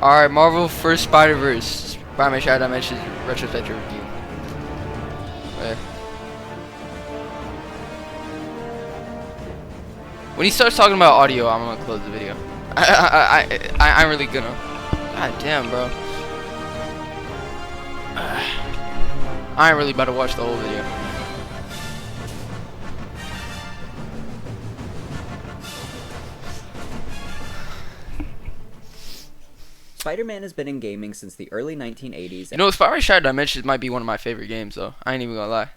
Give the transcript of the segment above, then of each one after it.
Alright, Marvel First Spider-Verse. Spider-Man Shadow Dimensions Retrospective review. Okay. When he starts talking about audio, I'm gonna close the video. I'm really gonna. God damn, bro. I ain't really about to watch the whole video. Spider-Man has been in gaming since the early 1980s. You know, Spider-Man Shadow Dimensions might be one of my favorite games, though. I ain't even gonna lie.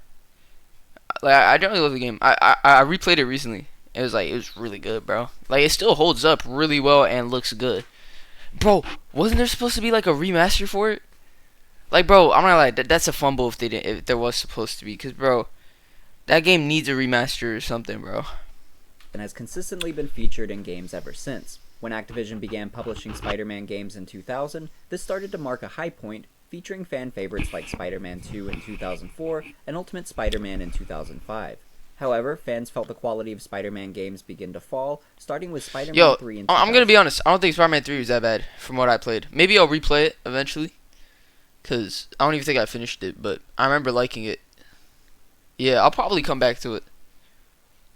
Like, I generally love the game. I replayed it recently. It was really good, bro. Like, it still holds up really well and looks good. Bro, wasn't there supposed to be like a remaster for it? Like, bro, I'm not like that's a fumble if there was supposed to be, cause bro, that game needs a remaster or something, bro. And has consistently been featured in games ever since. When Activision began publishing Spider-Man games in 2000, this started to mark a high point, featuring fan favorites like Spider-Man 2 in 2004 and Ultimate Spider-Man in 2005. However, fans felt the quality of Spider-Man games begin to fall, starting with Spider-Man 3 in 2000. I'm gonna be honest. I don't think Spider-Man 3 was that bad from what I played. Maybe I'll replay it eventually, cause I don't even think I finished it, but I remember liking it. Yeah, I'll probably come back to it.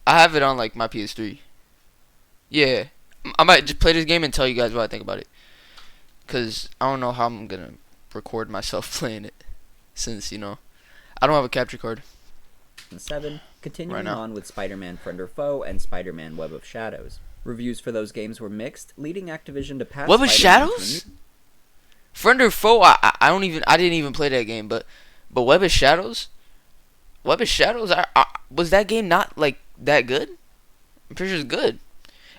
I have it on like my PS3. Yeah, I might just play this game and tell you guys what I think about it, cause I don't know how I'm gonna record myself playing it, since I don't have a capture card. 7, continuing on with Spider-Man Friend or Foe and Spider-Man Web of Shadows. Reviews for those games were mixed, leading Activision to pass Web of Shadows? Friend or Foe? I didn't even play that game, but Web of Shadows? Web of Shadows? Was that game not like that good? I'm pretty sure it's good.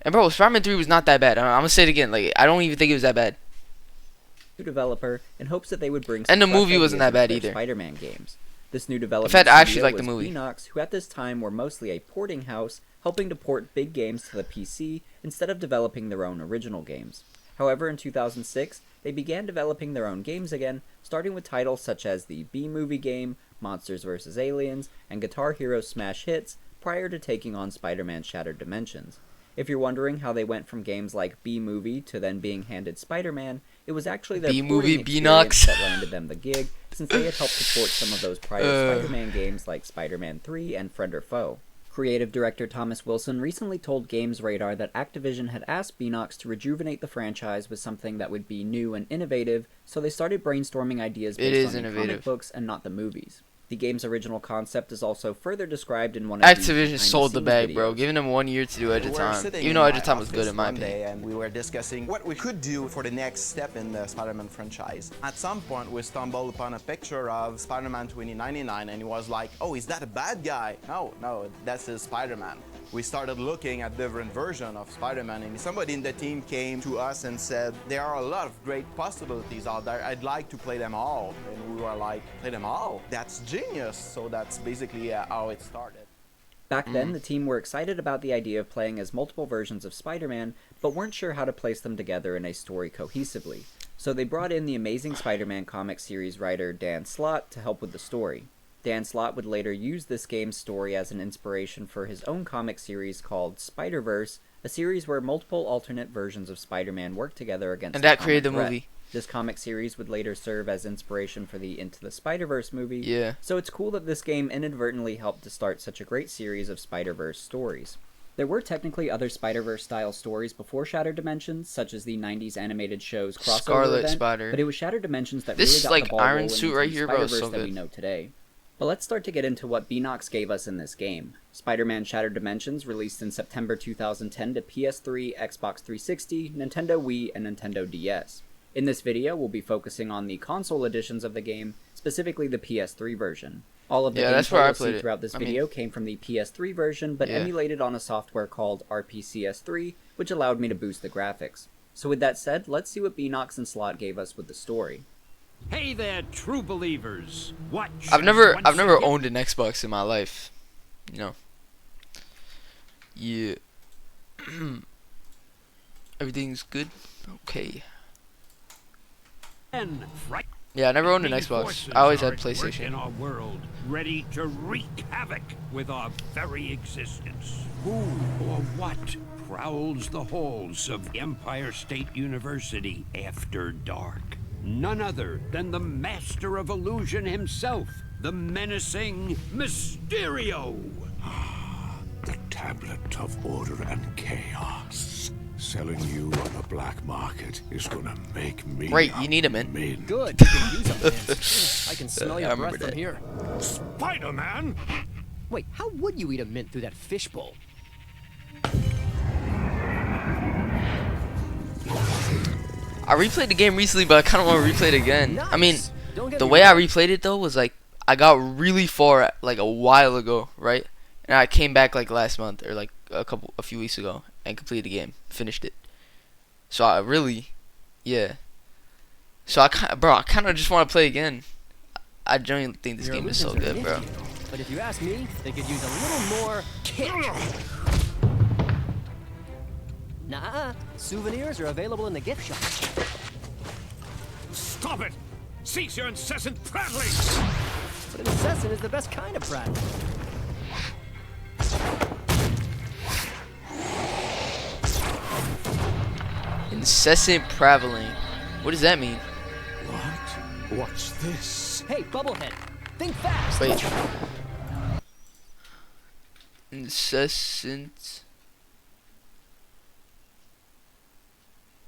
And bro, Spider-Man 3 was not that bad. I'm gonna say it again. Like, I don't even think it was that bad. Developer in hopes that they would bring some and the movie wasn't that bad either. Spider-Man games. This new development in fact, I actually studio like the was movie. Beanox, who at this time were mostly a porting house, helping to port big games to the PC instead of developing their own original games. However, in 2006, they began developing their own games again, starting with titles such as the B-movie game, Monsters vs. Aliens, and Guitar Hero Smash Hits, prior to taking on Spider-Man Shattered Dimensions. If you're wondering how they went from games like B-movie to then being handed Spider-Man, it was actually their porting experience that landed them the gig, since they had helped support some of those prior Spider-Man games like Spider-Man 3 and Friend or Foe. Creative director Thomas Wilson recently told Games Radar that Activision had asked Beanox to rejuvenate the franchise with something that would be new and innovative, so they started brainstorming ideas based on the comic books and not the movies. The game's original concept is also further described in one of Activision sold the bag, bro. Giving them 1 year to do Edge of Time. Even though Edge of Time was good in my opinion. And we were discussing what we could do for the next step in the Spider-Man franchise. At some point, we stumbled upon a picture of Spider-Man 2099, and he was like, oh, is that a bad guy? No, that's his Spider-Man. We started looking at different versions of Spider-Man, and somebody in the team came to us and said, there are a lot of great possibilities out there. I'd like to play them all. And we were like, play them all? That's genius. So that's basically how it started. Back then, the team were excited about the idea of playing as multiple versions of Spider-Man, but weren't sure how to place them together in a story cohesively. So they brought in the Amazing Spider-Man comic series writer Dan Slott to help with the story. Dan Slott would later use this game's story as an inspiration for his own comic series called Spider-Verse, a series where multiple alternate versions of Spider-Man work together against and that created the movie. This comic series would later serve as inspiration for the Into the Spider-Verse movie, yeah. So it's cool that this game inadvertently helped to start such a great series of Spider-Verse stories. There were technically other Spider-Verse style stories before Shattered Dimensions, such as the 90s animated show's crossover Scarlet event, Spider. but it was Shattered Dimensions that this really got is the like ball Iron rolling Suit right into here, bro. Spider-Verse So that we know today. But let's start to get into what Beanox gave us in this game. Spider-Man Shattered Dimensions released in September 2010 to PS3, Xbox 360, Nintendo Wii, and Nintendo DS. In this video, we'll be focusing on the console editions of the game, specifically the PS3 version. All of the gameplay you'll see throughout this video came from the PS3 version, but emulated on a software called RPCS3, which allowed me to boost the graphics. So with that said, let's see what Beanox and Slot gave us with the story. Hey there, true believers. Watch. I've never owned an Xbox in my life. Yeah. Everything's good. Okay. Yeah, I never owned an Xbox. I always had PlayStation. In our world, ready to wreak havoc with our very existence. Who or what prowls the halls of Empire State University after dark. None other than the master of illusion himself, the menacing Mysterio. The tablet of order and chaos. Selling you on the black market is gonna make me. Right, you need a mint. Good. You can use a mint. I can smell your breath from here. Spider-Man! Wait, how would you eat a mint through that fishbowl? I replayed the game recently, but I kind of want to replay it again. Nice. I mean, Don't get the me way I wrong. replayed it though was like I got really far like a while ago, right? And I came back like last month or like a few weeks ago and completed the game, finished it. So I really, yeah. So I kind of just want to play again. I genuinely think this Your game is so illusions are good, bro. nifty, but if you ask me, they could use a little more kick. Nah, souvenirs are available in the gift shop. Stop it! Cease your incessant prattling! But an assassin is the best kind of prattle. Incessant prattling. What does that mean? What? What's this? Hey, Bubblehead, think fast. Wait. Incessant.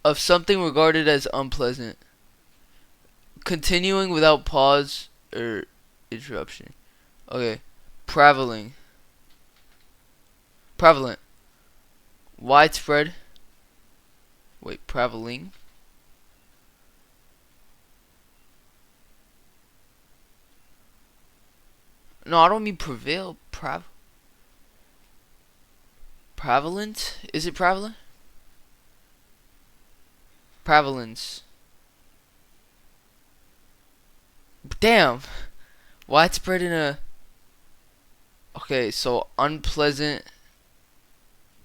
Of something regarded as unpleasant. Continuing without pause or interruption. Okay. Prevalent. Prevalent. Widespread. Wait, prevaling. No, I don't mean prevail. Prevalent? Is it prevalent? Prevalence. Damn. Widespread in a... Okay, so unpleasant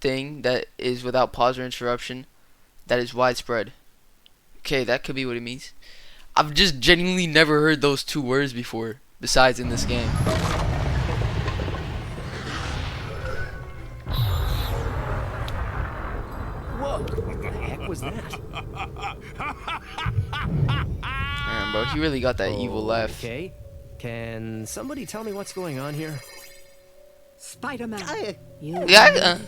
thing that is without pause or interruption. That is widespread. Okay, that could be what it means. I've just genuinely never heard those two words before, besides in this game. Whoa, what the heck was that? Man, bro, he really got that evil laugh. Okay, can somebody tell me what's going on here? Spider-Man. You Yeah,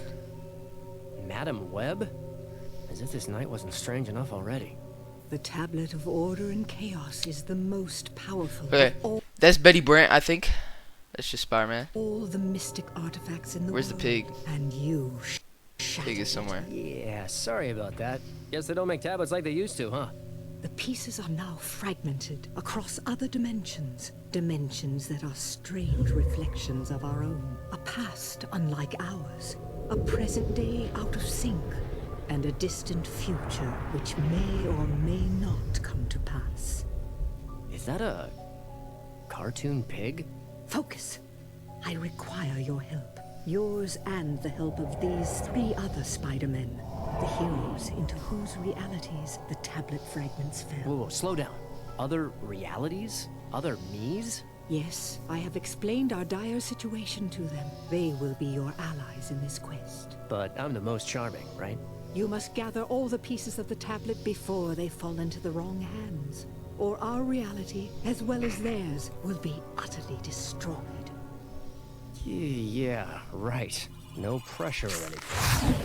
Madam Web? As if this night wasn't strange enough already. The tablet of order and chaos is the most powerful Okay, of all, that's Betty Brant, I think. That's just Spider-Man. all the mystic artifacts in the Where's the world. pig? And you shattered Pig is somewhere. Yeah, sorry about that. Guess they don't make tablets like they used to, huh? The pieces are now fragmented across other dimensions. Dimensions that are strange reflections of our own. A past unlike ours. A present day out of sync. And a distant future which may or may not come to pass. Is that a cartoon pig? Focus. I require your help. Yours and the help of these 3 other Spider-Men. The heroes into whose realities the tablet fragments fell. Whoa, slow down. Other realities? Other me's? Yes, I have explained our dire situation to them. They will be your allies in this quest. But I'm the most charming, right? You must gather all the pieces of the tablet before they fall into the wrong hands, or our reality, as well as theirs, will be utterly destroyed. Yeah, right. No pressure or anything.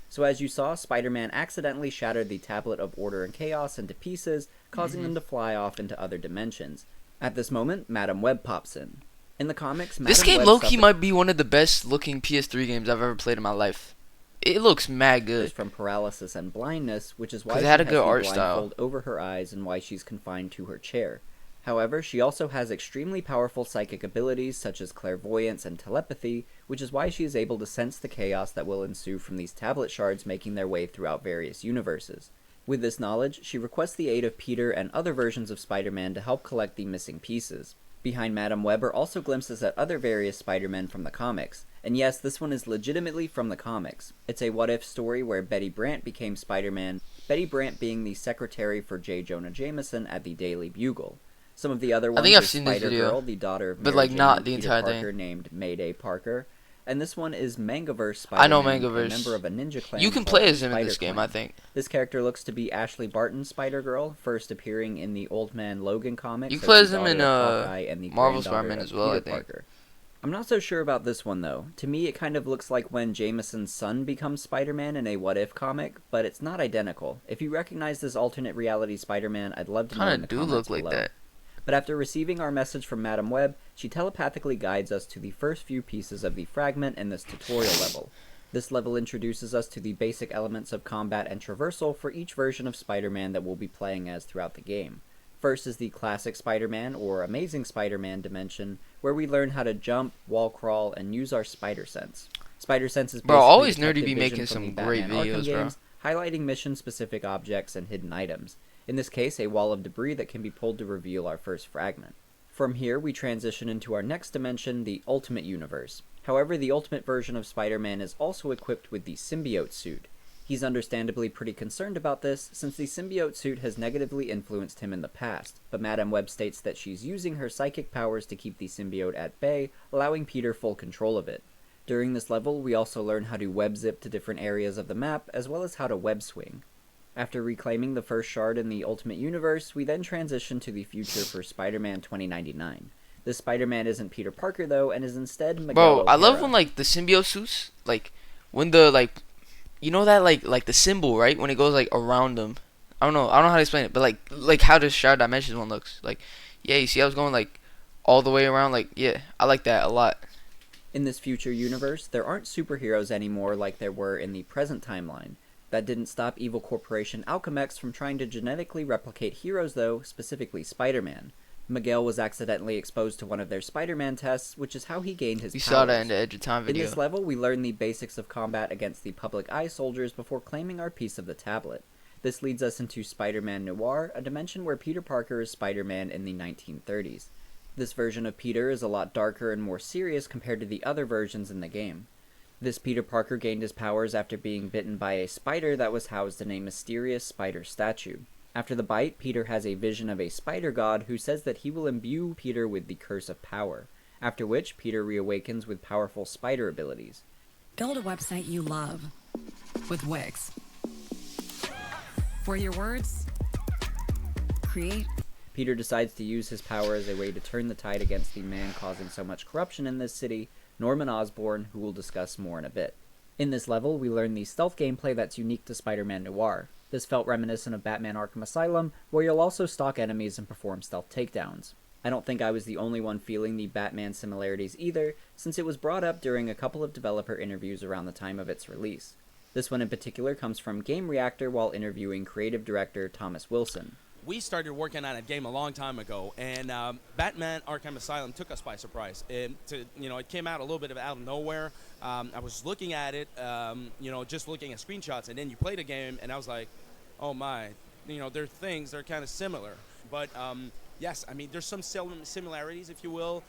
So as you saw, Spider-Man accidentally shattered the Tablet of Order and Chaos into pieces, causing them to fly off into other dimensions. At this moment, Madam Web pops in. In the comics, This Madam game Web low-key suffered might be one of the best looking PS3 games I've ever played in my life. It looks mad good. from paralysis and blindness, which is why 'Cause she it had a has good the art style. blindfold over her eyes and why she's confined to her chair. However, she also has extremely powerful psychic abilities such as clairvoyance and telepathy, which is why she is able to sense the chaos that will ensue from these tablet shards making their way throughout various universes. With this knowledge, she requests the aid of Peter and other versions of Spider-Man to help collect the missing pieces. Behind Madam Web are also glimpses at other various Spider-Men from the comics. And yes, this one is legitimately from the comics. It's a what-if story where Betty Brant became Spider-Man, Betty Brant being the secretary for J. Jonah Jameson at the Daily Bugle. Some of the other ones think I've are seen this video, Spider-Girl, the daughter of but, Mary like, Jane not and the Peter entire Parker thing. named Mayday Parker, and this one is Mangaverse Spider-Man, I know a Mangaverse. member of a ninja clan. You can called play as him in Spider this game, Clan. I think. This character looks to be Ashley Barton's Spider-Girl, first appearing in the Old Man Logan comics. You can play as as the him in daughter of Hawkeye and the Marvel granddaughter Spider-Man of as well, I Peter think. Parker. I'm not so sure about this one, though. To me, it kind of looks like when Jameson's son becomes Spider-Man in a What If comic, but it's not identical. If you recognize this alternate reality Spider-Man, I'd love to know in the Kinda do comments look like below. that. But after receiving our message from Madam Web, she telepathically guides us to the first few pieces of the fragment in this tutorial level. This level introduces us to the basic elements of combat and traversal for each version of Spider-Man that we'll be playing as throughout the game. First is the Classic Spider-Man, or Amazing Spider-Man dimension, where we learn how to jump, wall crawl, and use our spider sense. Spider sense is Bro, basically always detective Nerdy be vision making from some the great Batman Arkham videos, bro. games, highlighting mission-specific objects and hidden items. In this case, a wall of debris that can be pulled to reveal our first fragment. From here, we transition into our next dimension, the Ultimate Universe. However, the Ultimate version of Spider-Man is also equipped with the symbiote suit. He's understandably pretty concerned about this, since the symbiote suit has negatively influenced him in the past, but Madam Web states that she's using her psychic powers to keep the symbiote at bay, allowing Peter full control of it. During this level, we also learn how to web zip to different areas of the map, as well as how to web swing. After reclaiming the first shard in the Ultimate Universe, we then transition to the future for Spider-Man 2099. This Spider-Man isn't Peter Parker, though, and is instead Miguel Bro, I love O'Hara. when, like, the symbiote suits, like, when the, like, you know that, like the symbol, right? When it goes, like, around them. I don't know how to explain it, but, like how the Shard Dimensions one looks. Like, yeah, you see I was going, like, all the way around, like, yeah, I like that a lot. In this future universe, there aren't superheroes anymore like there were in the present timeline. That didn't stop evil corporation Alchemex from trying to genetically replicate heroes, though, specifically Spider-Man. Miguel was accidentally exposed to one of their Spider-Man tests, which is how he gained his You powers. saw that in the Edge of Time video. In this level, we learn the basics of combat against the Public Eye soldiers before claiming our piece of the tablet. This leads us into Spider-Man Noir, a dimension where Peter Parker is Spider-Man in the 1930s. This version of Peter is a lot darker and more serious compared to the other versions in the game. This Peter Parker gained his powers after being bitten by a spider that was housed in a mysterious spider statue. After the bite, Peter has a vision of a spider god who says that he will imbue Peter with the Curse of Power, after which Peter reawakens with powerful spider abilities. Build a website you love with Wix. For your words, create. Peter decides to use his power as a way to turn the tide against the man causing so much corruption in this city, Norman Osborn, who we'll discuss more in a bit. In this level, we learn the stealth gameplay that's unique to Spider-Man Noir. This felt reminiscent of Batman Arkham Asylum, where you'll also stalk enemies and perform stealth takedowns. I don't think I was the only one feeling the Batman similarities either, since it was brought up during a couple of developer interviews around the time of its release. This one in particular comes from Game Reactor while interviewing creative director Thomas Wilson. We started working on a game a long time ago, and Batman Arkham Asylum took us by surprise. It came out a little bit out of nowhere. I was looking at it, just looking at screenshots, and then you play the game, and I was like, oh my, there are things that are kind of similar. But yes, I mean, there's some similarities, if you will,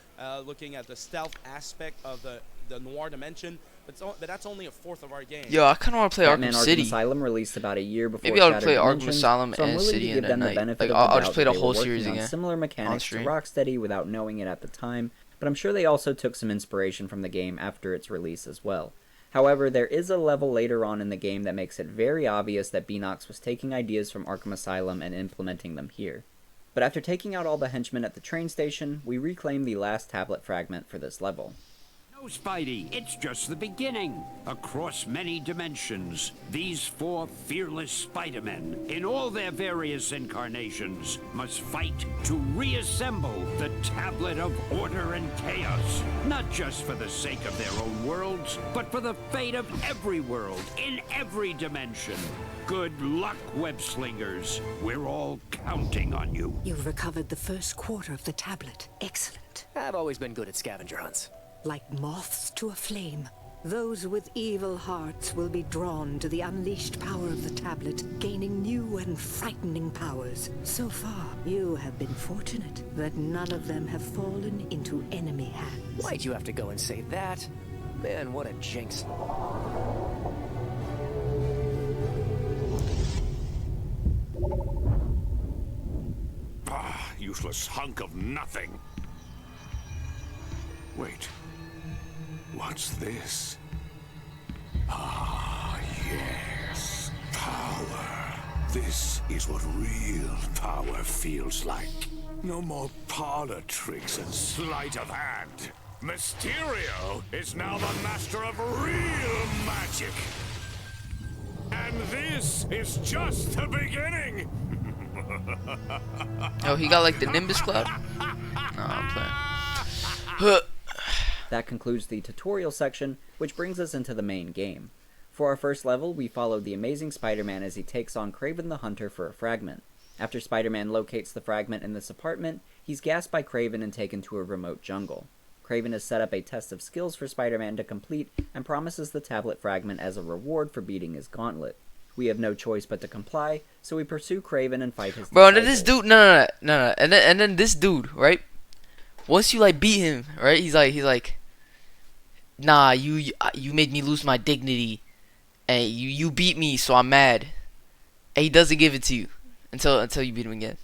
looking at the stealth aspect of the noir dimension. But that's only a fourth of our game. Yo, I kind of want to play Batman Arkham City. Asylum released about a year before Maybe I'll Shattered play Arkham Dimensions, Asylum so I'm and willing City to in give the them the night. benefit Like, of the I'll doubt just play that the they whole were series working on again similar on mechanics to stream. Rocksteady without knowing it at the time, but I'm sure they also took some inspiration from the game after its release as well. However, there is a level later on in the game that makes it very obvious that Beanox was taking ideas from Arkham Asylum and implementing them here. But after taking out all the henchmen at the train station, we reclaim the last tablet fragment for this level. No, Spidey, it's just the beginning. Across many dimensions, these four fearless Spider-Men, in all their various incarnations, must fight to reassemble the Tablet of Order and Chaos. Not just for the sake of their own worlds, but for the fate of every world, in every dimension. Good luck, web-slingers. We're all counting on you. You've recovered the first quarter of the tablet. Excellent. I've always been good at scavenger hunts. Like moths to a flame, those with evil hearts will be drawn to the unleashed power of the tablet, gaining new and frightening powers. So far, you have been fortunate that none of them have fallen into enemy hands. Why'd you have to go and say that? Man, what a jinx. Ah, useless hunk of nothing. Wait. What's this? Ah, yes. Power. This is what real power feels like. No more parlor tricks and sleight of hand. Mysterio is now the master of real magic. And this is just the beginning. Oh, he got like the Nimbus Cloud? No, I'm playing. That concludes the tutorial section, which brings us into the main game. For our first level, we followed the amazing Spider-Man as he takes on Kraven the Hunter for a fragment. After Spider-Man locates the fragment in this apartment, he's gassed by Kraven and taken to a remote jungle. Kraven has set up a test of skills for Spider-Man to complete and promises the tablet fragment as a reward for beating his gauntlet. We have no choice but to comply, so we pursue Kraven and fight his Bro, and disciples. then this dude, no. And then this dude, right? Once you like beat him, right? He's like, nah, you made me lose my dignity, and you beat me, so I'm mad. And he doesn't give it to you until you beat him again.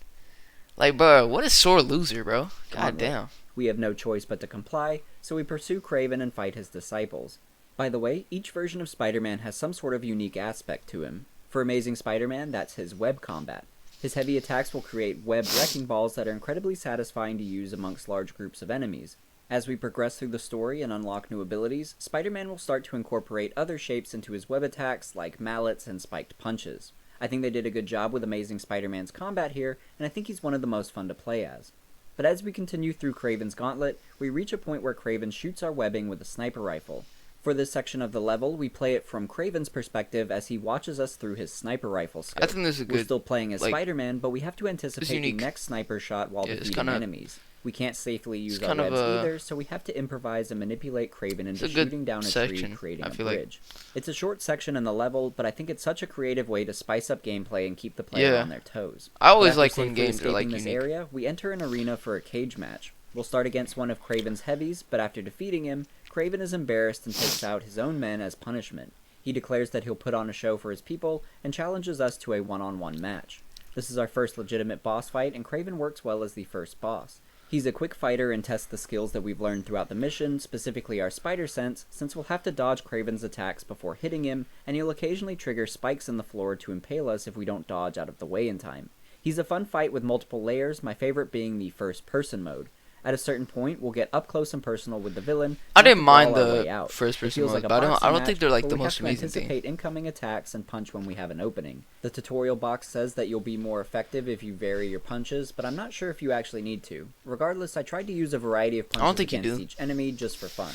Like, bro, what a sore loser, bro. God damn. We have no choice but to comply, so we pursue Kraven and fight his disciples. By the way, each version of Spider-Man has some sort of unique aspect to him. For Amazing Spider-Man, that's his web combat. His heavy attacks will create web wrecking balls that are incredibly satisfying to use amongst large groups of enemies. As we progress through the story and unlock new abilities, Spider-Man will start to incorporate other shapes into his web attacks, like mallets and spiked punches. I think they did a good job with Amazing Spider-Man's combat here, and I think he's one of the most fun to play as. But as we continue through Kraven's gauntlet, we reach a point where Kraven shoots our webbing with a sniper rifle. For this section of the level, we play it from Kraven's perspective as he watches us through his sniper rifle scope. I think this is a good. We're still playing as like, Spider-Man, but we have to anticipate the unique. next sniper shot while defeating enemies. We can't safely use our kind of webs a- either, so we have to improvise and manipulate Kraven into a good shooting down a tree, section, creating I a feel like. bridge. It's a short section in the level, but I think it's such a creative way to spice up gameplay and keep the player Yeah. on their toes. I always But like after when safely games are like escaping this unique. area, we enter an arena for a cage match. We'll start against one of Kraven's heavies, but after defeating him, Kraven is embarrassed and takes out his own men as punishment. He declares that he'll put on a show for his people and challenges us to a one-on-one match. This is our first legitimate boss fight, and Kraven works well as the first boss. He's a quick fighter and tests the skills that we've learned throughout the mission, specifically our spider sense, since we'll have to dodge Kraven's attacks before hitting him, and he'll occasionally trigger spikes in the floor to impale us if we don't dodge out of the way in time. He's a fun fight with multiple layers, my favorite being the first-person mode. At a certain point, we'll get up close and personal with the villain. I didn't and mind brawl our way the out. first-person It feels mode, like a but I boxing don't think match, they're like but the we most have to amazing thing. anticipate incoming attacks and punch when we have an opening. The tutorial box says that you'll be more effective if you vary your punches, but I'm not sure if you actually need to. Regardless, I tried to use a variety of punches think you against do. each enemy just for fun.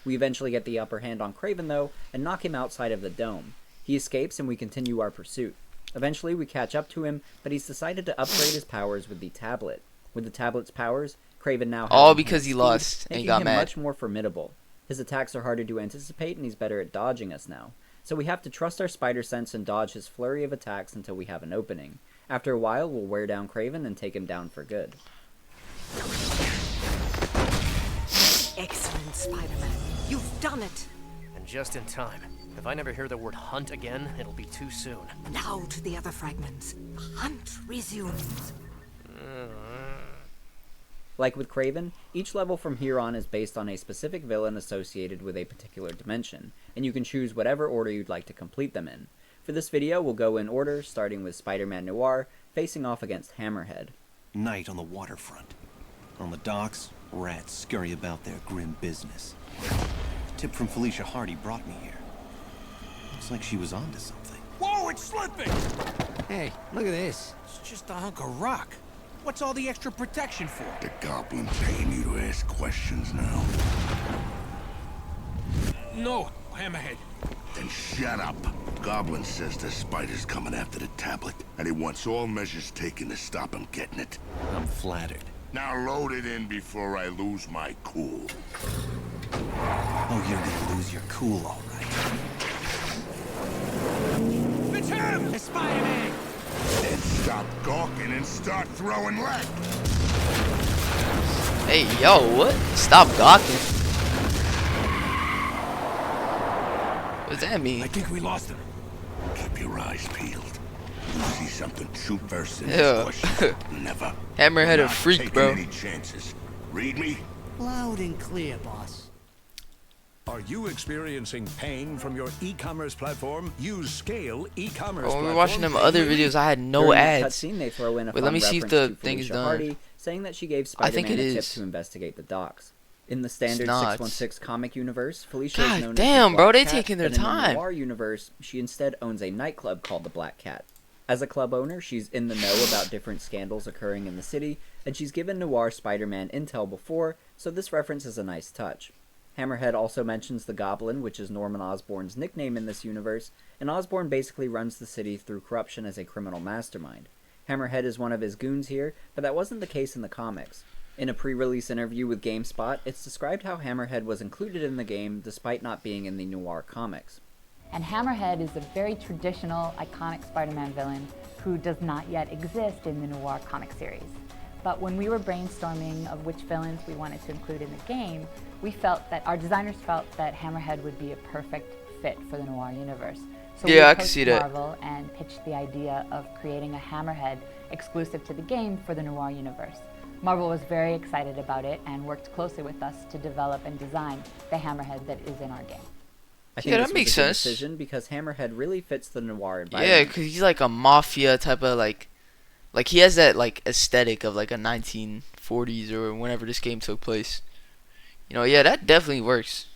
We eventually get the upper hand on Kraven though, and knock him outside of the dome. He escapes and we continue our pursuit. Eventually we catch up to him, but he's decided to upgrade his powers with the tablet. With the tablet's powers, Kraven now has All enhanced because he speed, lost and he making got him mad. much more formidable. His attacks are harder to anticipate and he's better at dodging us now. So we have to trust our spider sense and dodge his flurry of attacks until we have an opening. After a while, we'll wear down Kraven and take him down for good. Excellent, Spider-Man. You've done it. And just in time. If I never hear the word hunt again, it'll be too soon. Now to the other fragments. The hunt resumes. Like with Kraven, each level from here on is based on a specific villain associated with a particular dimension, and you can choose whatever order you'd like to complete them in. For this video, we'll go in order, starting with Spider-Man Noir, facing off against Hammerhead. Night on the waterfront. On the docks, rats scurry about their grim business. A tip from Felicia Hardy brought me here. Looks like she was onto something. Whoa, it's slipping! Hey, look at this. It's just a hunk of rock. What's all the extra protection for? The goblin paying you to ask questions now. No, Hammerhead. Then shut up. Goblin says the spider's coming after the tablet, and he wants all measures taken to stop him getting it. I'm flattered. Now load it in before I lose my cool. Oh, you're gonna lose your cool, all right. It's him! It's Spider-Man! Then stop gawking and start throwing lead. Hey, yo, what? Stop gawking. What does that mean? I think we lost him. Keep your eyes peeled. You see something truth versus Yeah. question. Never. Hammerhead a Not freak, taking bro. any chances. Read me? Loud and clear, boss. Are you experiencing pain from your e-commerce platform? Use Scale e-commerce Oh, we were platform. watching them other videos. I had no During ads. that cutscene, they throw in a Wait, fun let me see if reference the to thing is Felicia done. Hardy, saying that she gave I Spider-Man think a it tip is. to investigate the docks. In the standard not. 616 comic universe, Felicia is God known damn, as the bro, Black they Cat, taking their but in the time. Noir universe, she instead owns a nightclub called the Black Cat. As a club owner, she's in the know about different scandals occurring in the city, and she's given Noir Spider-Man intel before, so this reference is a nice touch. Hammerhead also mentions the Goblin, which is Norman Osborn's nickname in this universe, and Osborn basically runs the city through corruption as a criminal mastermind. Hammerhead is one of his goons here, but that wasn't the case in the comics. In a pre-release interview with GameSpot, it's described how Hammerhead was included in the game despite not being in the Noir comics. And Hammerhead is a very traditional, iconic Spider-Man villain who does not yet exist in the Noir comic series. But when we were brainstorming of which villains we wanted to include in the game, our designers felt that Hammerhead would be a perfect fit for the Noir universe. So Yeah, we I can approached see that. Marvel and pitched the idea of creating a Hammerhead exclusive to the game for the Noir universe. Marvel was very excited about it and worked closely with us to develop and design the Hammerhead that is in our game. I think Yeah, this that was makes a good sense. decision because Hammerhead really fits the noir Yeah, environment. because he's like a mafia type of like he has that like aesthetic of like a 1940s or whenever this game took place. You know, yeah, that definitely works.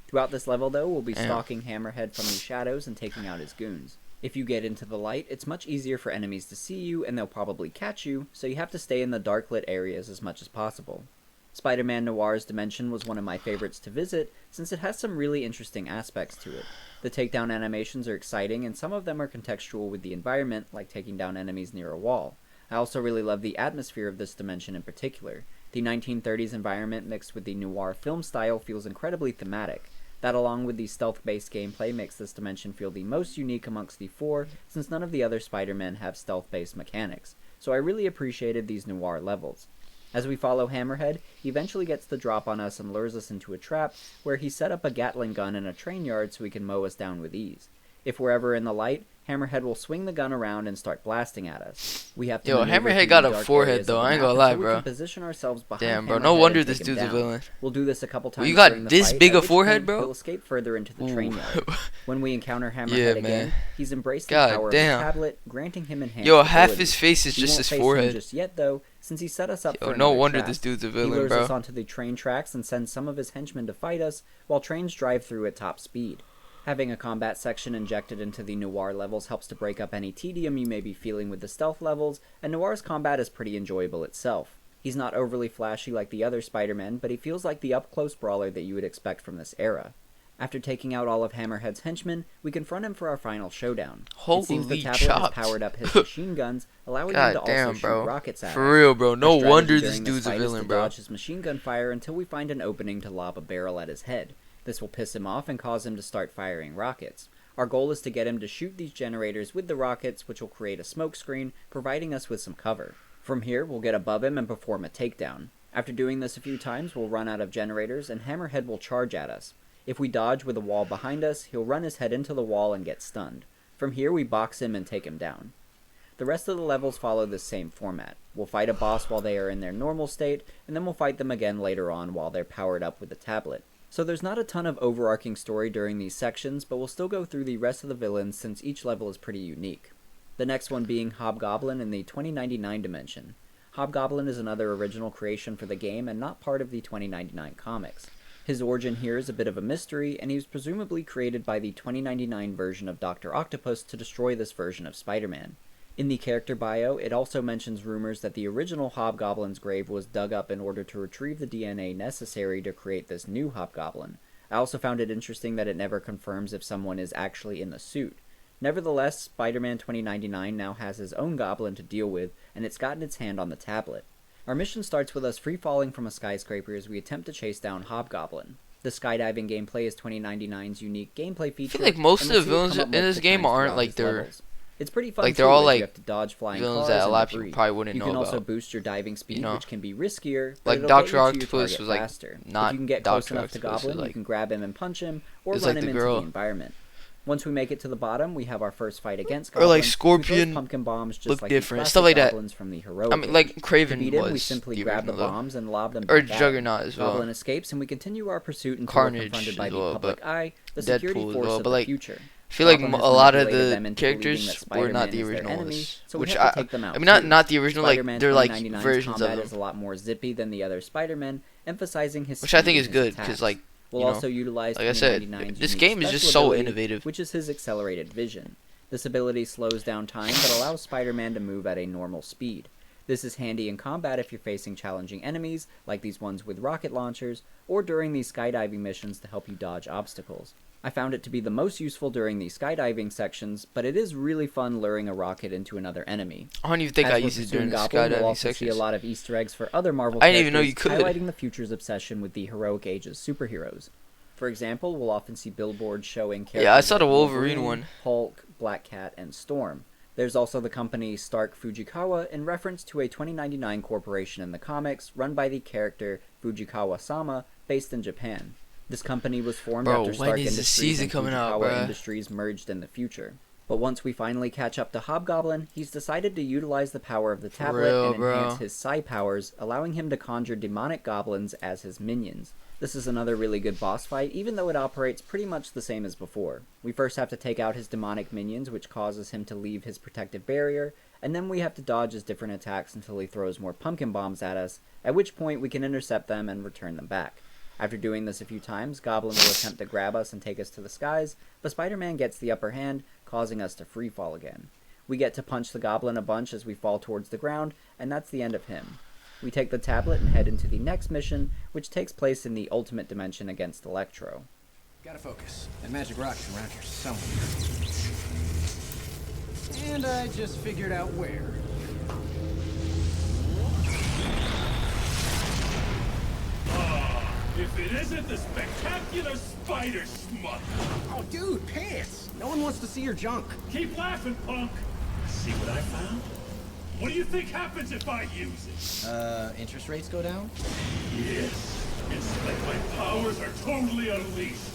Throughout this level, though, we'll be Yeah. stalking Hammerhead from the shadows and taking out his goons. If you get into the light, it's much easier for enemies to see you, and they'll probably catch you, so you have to stay in the dark-lit areas as much as possible. Spider-Man Noir's dimension was one of my favorites to visit, since it has some really interesting aspects to it. The takedown animations are exciting, and some of them are contextual with the environment, like taking down enemies near a wall. I also really love the atmosphere of this dimension in particular. The 1930s environment mixed with the noir film style feels incredibly thematic. That, along with the stealth-based gameplay, makes this dimension feel the most unique amongst the four, since none of the other Spider-Men have stealth-based mechanics. So I really appreciated these noir levels. As we follow Hammerhead, he eventually gets the drop on us and lures us into a trap, where he set up a Gatling gun in a train yard so he can mow us down with ease. If we're ever in the light, Hammerhead will swing the gun around and start blasting at us. We have to Yo, maneuver Hammerhead through got the a dark forehead, areas of though. the I ain't map gonna lie, until we bro. can position ourselves behind Damn, bro. Hammerhead No wonder and this take him dude's a down. villain. We'll do this a couple times You got during the this fight, big at a which forehead, point bro? We'll escape further into the train Ooh. yard. When we encounter Hammerhead Yeah, again, man. he's embraced the God power damn. of the tablet, granting him enhanced Yo, half abilities. his face is We just won't his face him forehead. just yet, though, since he set us up Yo, for no another wonder trap. this dude's a He villain, lures bro. us onto the train tracks and sends some of his henchmen to fight us, while trains drive through at top speed. Having a combat section injected into the Noir levels helps to break up any tedium you may be feeling with the stealth levels, and Noir's combat is pretty enjoyable itself. He's not overly flashy like the other Spider-Men, but he feels like the up-close brawler that you would expect from this era. After taking out all of Hammerhead's henchmen, we confront him for our final showdown. It seems the Holy tablet chops. has powered up his machine guns, allowing him God to also damn, shoot bro. rockets at For us. real, bro. No Our strategy wonder this during this dude's a fight is villain, to bro. dodge his machine gun fire until we find an opening to lob a barrel at his head. This will piss him off and cause him to start firing rockets. Our goal is to get him to shoot these generators with the rockets, which will create a smoke screen, providing us with some cover. From here, we'll get above him and perform a takedown. After doing this a few times, we'll run out of generators, and Hammerhead will charge at us. If we dodge with a wall behind us, he'll run his head into the wall and get stunned. From here, we box him and take him down. The rest of the levels follow this same format. We'll fight a boss while they are in their normal state, and then we'll fight them again later on while they're powered up with the tablet. So there's not a ton of overarching story during these sections, but we'll still go through the rest of the villains since each level is pretty unique. The next one being Hobgoblin in the 2099 dimension. Hobgoblin is another original creation for the game and not part of the 2099 comics. His origin here is a bit of a mystery, and he was presumably created by the 2099 version of Dr. Octopus to destroy this version of Spider-Man. In the character bio, it also mentions rumors that the original Hobgoblin's grave was dug up in order to retrieve the DNA necessary to create this new Hobgoblin. I also found it interesting that it never confirms if someone is actually in the suit. Nevertheless, Spider-Man 2099 now has his own goblin to deal with, and it's gotten its hand on the tablet. Our mission starts with us free-falling from a skyscraper as we attempt to chase down Hobgoblin. The skydiving gameplay is 2099's unique gameplay feature. I feel like most and of we'll the see it villains come up in this multiple game times aren't throughout like his they're levels. It's pretty fun like too, they're all as like you have to dodge flying villains cars that a and lot of people debris. probably wouldn't You know can also about. boost your diving speed, You know? which can be riskier, but Like it'll Dr. get you to your Octopus target was, like, faster. not if you can get close Dr. enough to Octopus, Goblin, like- you can grab him and punch him, or it's run like him the into girl. the environment. Once we make it to the bottom, we have our first fight against Or Goblin, like who throws Scorpion pumpkin bombs just look like different, the stuff like that. goblins from the heroic I mean, age. like Craven to beat him, we was simply the grab the original, though. bombs and lob them Or back at him. Juggernaut as well. Goblin escapes, and we continue our pursuit until Carnage we're confronted by as the well, public but eye, the security Deadpool as force well, of but the like, future. I feel like a Goblin has lot of manipulated the them into believing characters that were not Spider-Man the is their original enemy, ones, so we which have to take them out I mean not too. not the original, like Spider-Man they're like 2099's versions of combat them, is a lot more zippy than the other Spider-Man, emphasizing his which I speed think and is his good attacks. because like We'll you know, also utilize like I said, 2099's this unique game is just special so ability, innovative. which is his accelerated vision. This ability slows down time but allows Spider-Man to move at a normal speed. This is handy in combat if you're facing challenging enemies, like these ones with rocket launchers, or during these skydiving missions to help you dodge obstacles. I found it to be the most useful during these skydiving sections, but it is really fun luring a rocket into another enemy. I don't even think As I we're used it pursuing during the Goblin, we'll skydiving also see a sections. lot of Easter eggs for other Marvel I didn't even know you characters, could. highlighting the future's obsession with the heroic age's superheroes. For example, we'll often see billboards showing characters Yeah, I saw the like Wolverine one. Hulk, Black Cat, and Storm. There's also the company Stark Fujikawa in reference to a 2099 corporation in the comics run by the character Fujikawa-sama based in Japan. This company was formed Bro, after when Stark is the Industries season and coming out, Fujikawa bruh? Industries merged in the future. But once we finally catch up to Hobgoblin, he's decided to utilize the power of the tablet real, and enhance bro. his psi powers, allowing him to conjure demonic goblins as his minions. This is another really good boss fight, even though it operates pretty much the same as before. We first have to take out his demonic minions, which causes him to leave his protective barrier, and then we have to dodge his different attacks until he throws more pumpkin bombs at us, at which point we can intercept them and return them back. After doing this a few times, Goblin will attempt to grab us and take us to the skies, but Spider-Man gets the upper hand, causing us to freefall again. We get to punch the Goblin a bunch as we fall towards the ground, and that's the end of him. We take the tablet and head into the next mission, which takes place in the Ultimate Dimension against Electro. Gotta focus. That magic rock is around here somewhere. And I just figured out where. If it isn't the spectacular spider schmuck! Oh, dude, pants! No one wants to see your junk. Keep laughing, punk! See what I found? What do you think happens if I use it? Interest rates go down? Yes, it's like my powers are totally unleashed.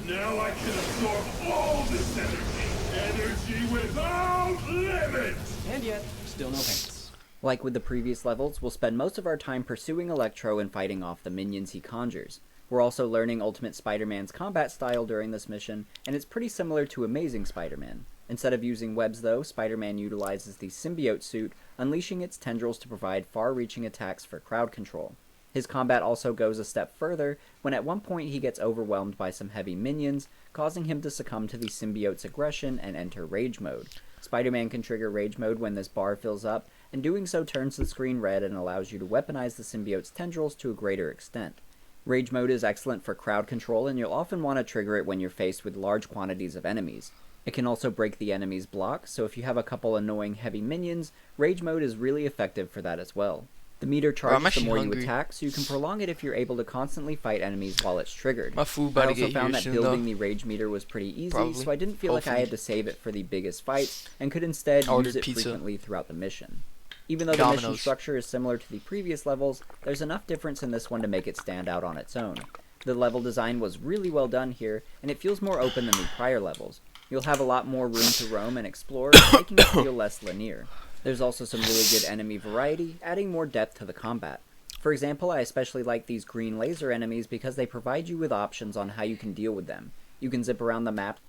Now I can absorb all this energy. Energy without limit! And yet, still no pants. Like with the previous levels, we'll spend most of our time pursuing Electro and fighting off the minions he conjures. We're also learning Ultimate Spider-Man's combat style during this mission, and it's pretty similar to Amazing Spider-Man. Instead of using webs though, Spider-Man utilizes the symbiote suit, unleashing its tendrils to provide far-reaching attacks for crowd control. His combat also goes a step further, when at one point he gets overwhelmed by some heavy minions, causing him to succumb to the symbiote's aggression and enter Rage Mode. Spider-Man can trigger Rage Mode when this bar fills up, and doing so turns the screen red and allows you to weaponize the symbiote's tendrils to a greater extent. Rage Mode is excellent for crowd control, and you'll often want to trigger it when you're faced with large quantities of enemies. It can also break the enemy's block, so if you have a couple annoying heavy minions, Rage Mode is really effective for that as well. The meter charges the more you attack, so you can prolong it if you're able to constantly fight enemies while it's triggered. My food about I to also get found here that soon, building though. the rage meter was pretty easy, Probably. so I didn't feel like I Hopefully. had to save it for the biggest fights, and could instead I ordered use it pizza. frequently throughout the mission. Even though the mission Domino's. structure is similar to the previous levels, there's enough difference in this one to make it stand out on its own. The level design was really well done here, and it feels more open than the prior levels. You'll have a lot more room to roam and explore, making it feel less linear. There's also some really good enemy variety, adding more depth to the combat. For example, I especially like these green laser enemies because they provide you with options on how you can deal with them. You can zip around the map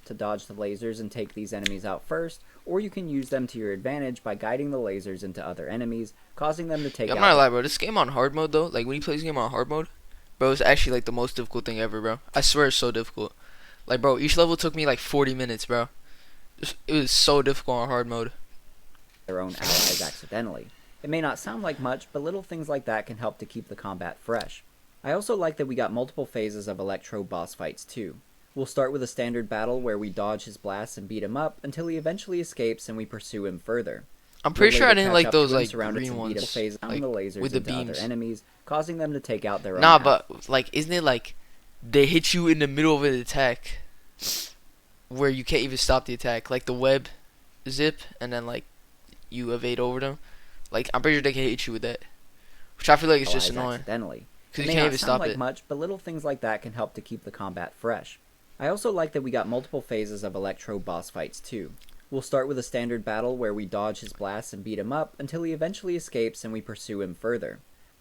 to dodge the lasers and take these enemies out first, or you can use them to your advantage by guiding the lasers into other enemies, causing them to take I'm out... not gonna lie, bro. This game on hard mode though, like when you play this game on hard mode, bro, it's actually like the most difficult thing ever, bro. I swear it's so difficult. Like, bro, each level took me like 40 minutes, bro. It was so difficult on hard mode. Their own allies accidentally. It may not sound like much, but little things like that can help to keep the combat fresh. I also like that we got multiple phases of Electro boss fights too. We'll start with a standard battle where we dodge his blasts and beat him up until he eventually escapes and we pursue him further. I'm pretty We'll sure I later didn't catch like up to those him, like surrounded green to beat a ones, phase down like, the lasers with the into other beams. enemies, causing them to take out their own Nah, half. but like, isn't it like they hit you in the middle of an attack where you can't even stop the attack, like the web zip, and then like you evade over them? Like, I'm pretty sure they can hit you with that, which I feel like is just allies annoying accidentally. because It you may can't not even sound stop like it. much, but little things like that can help to keep the combat fresh. I also like that we got multiple phases of Electro boss fights too. We'll start with a standard battle where we dodge his blasts and beat him up until he eventually escapes and we pursue him further.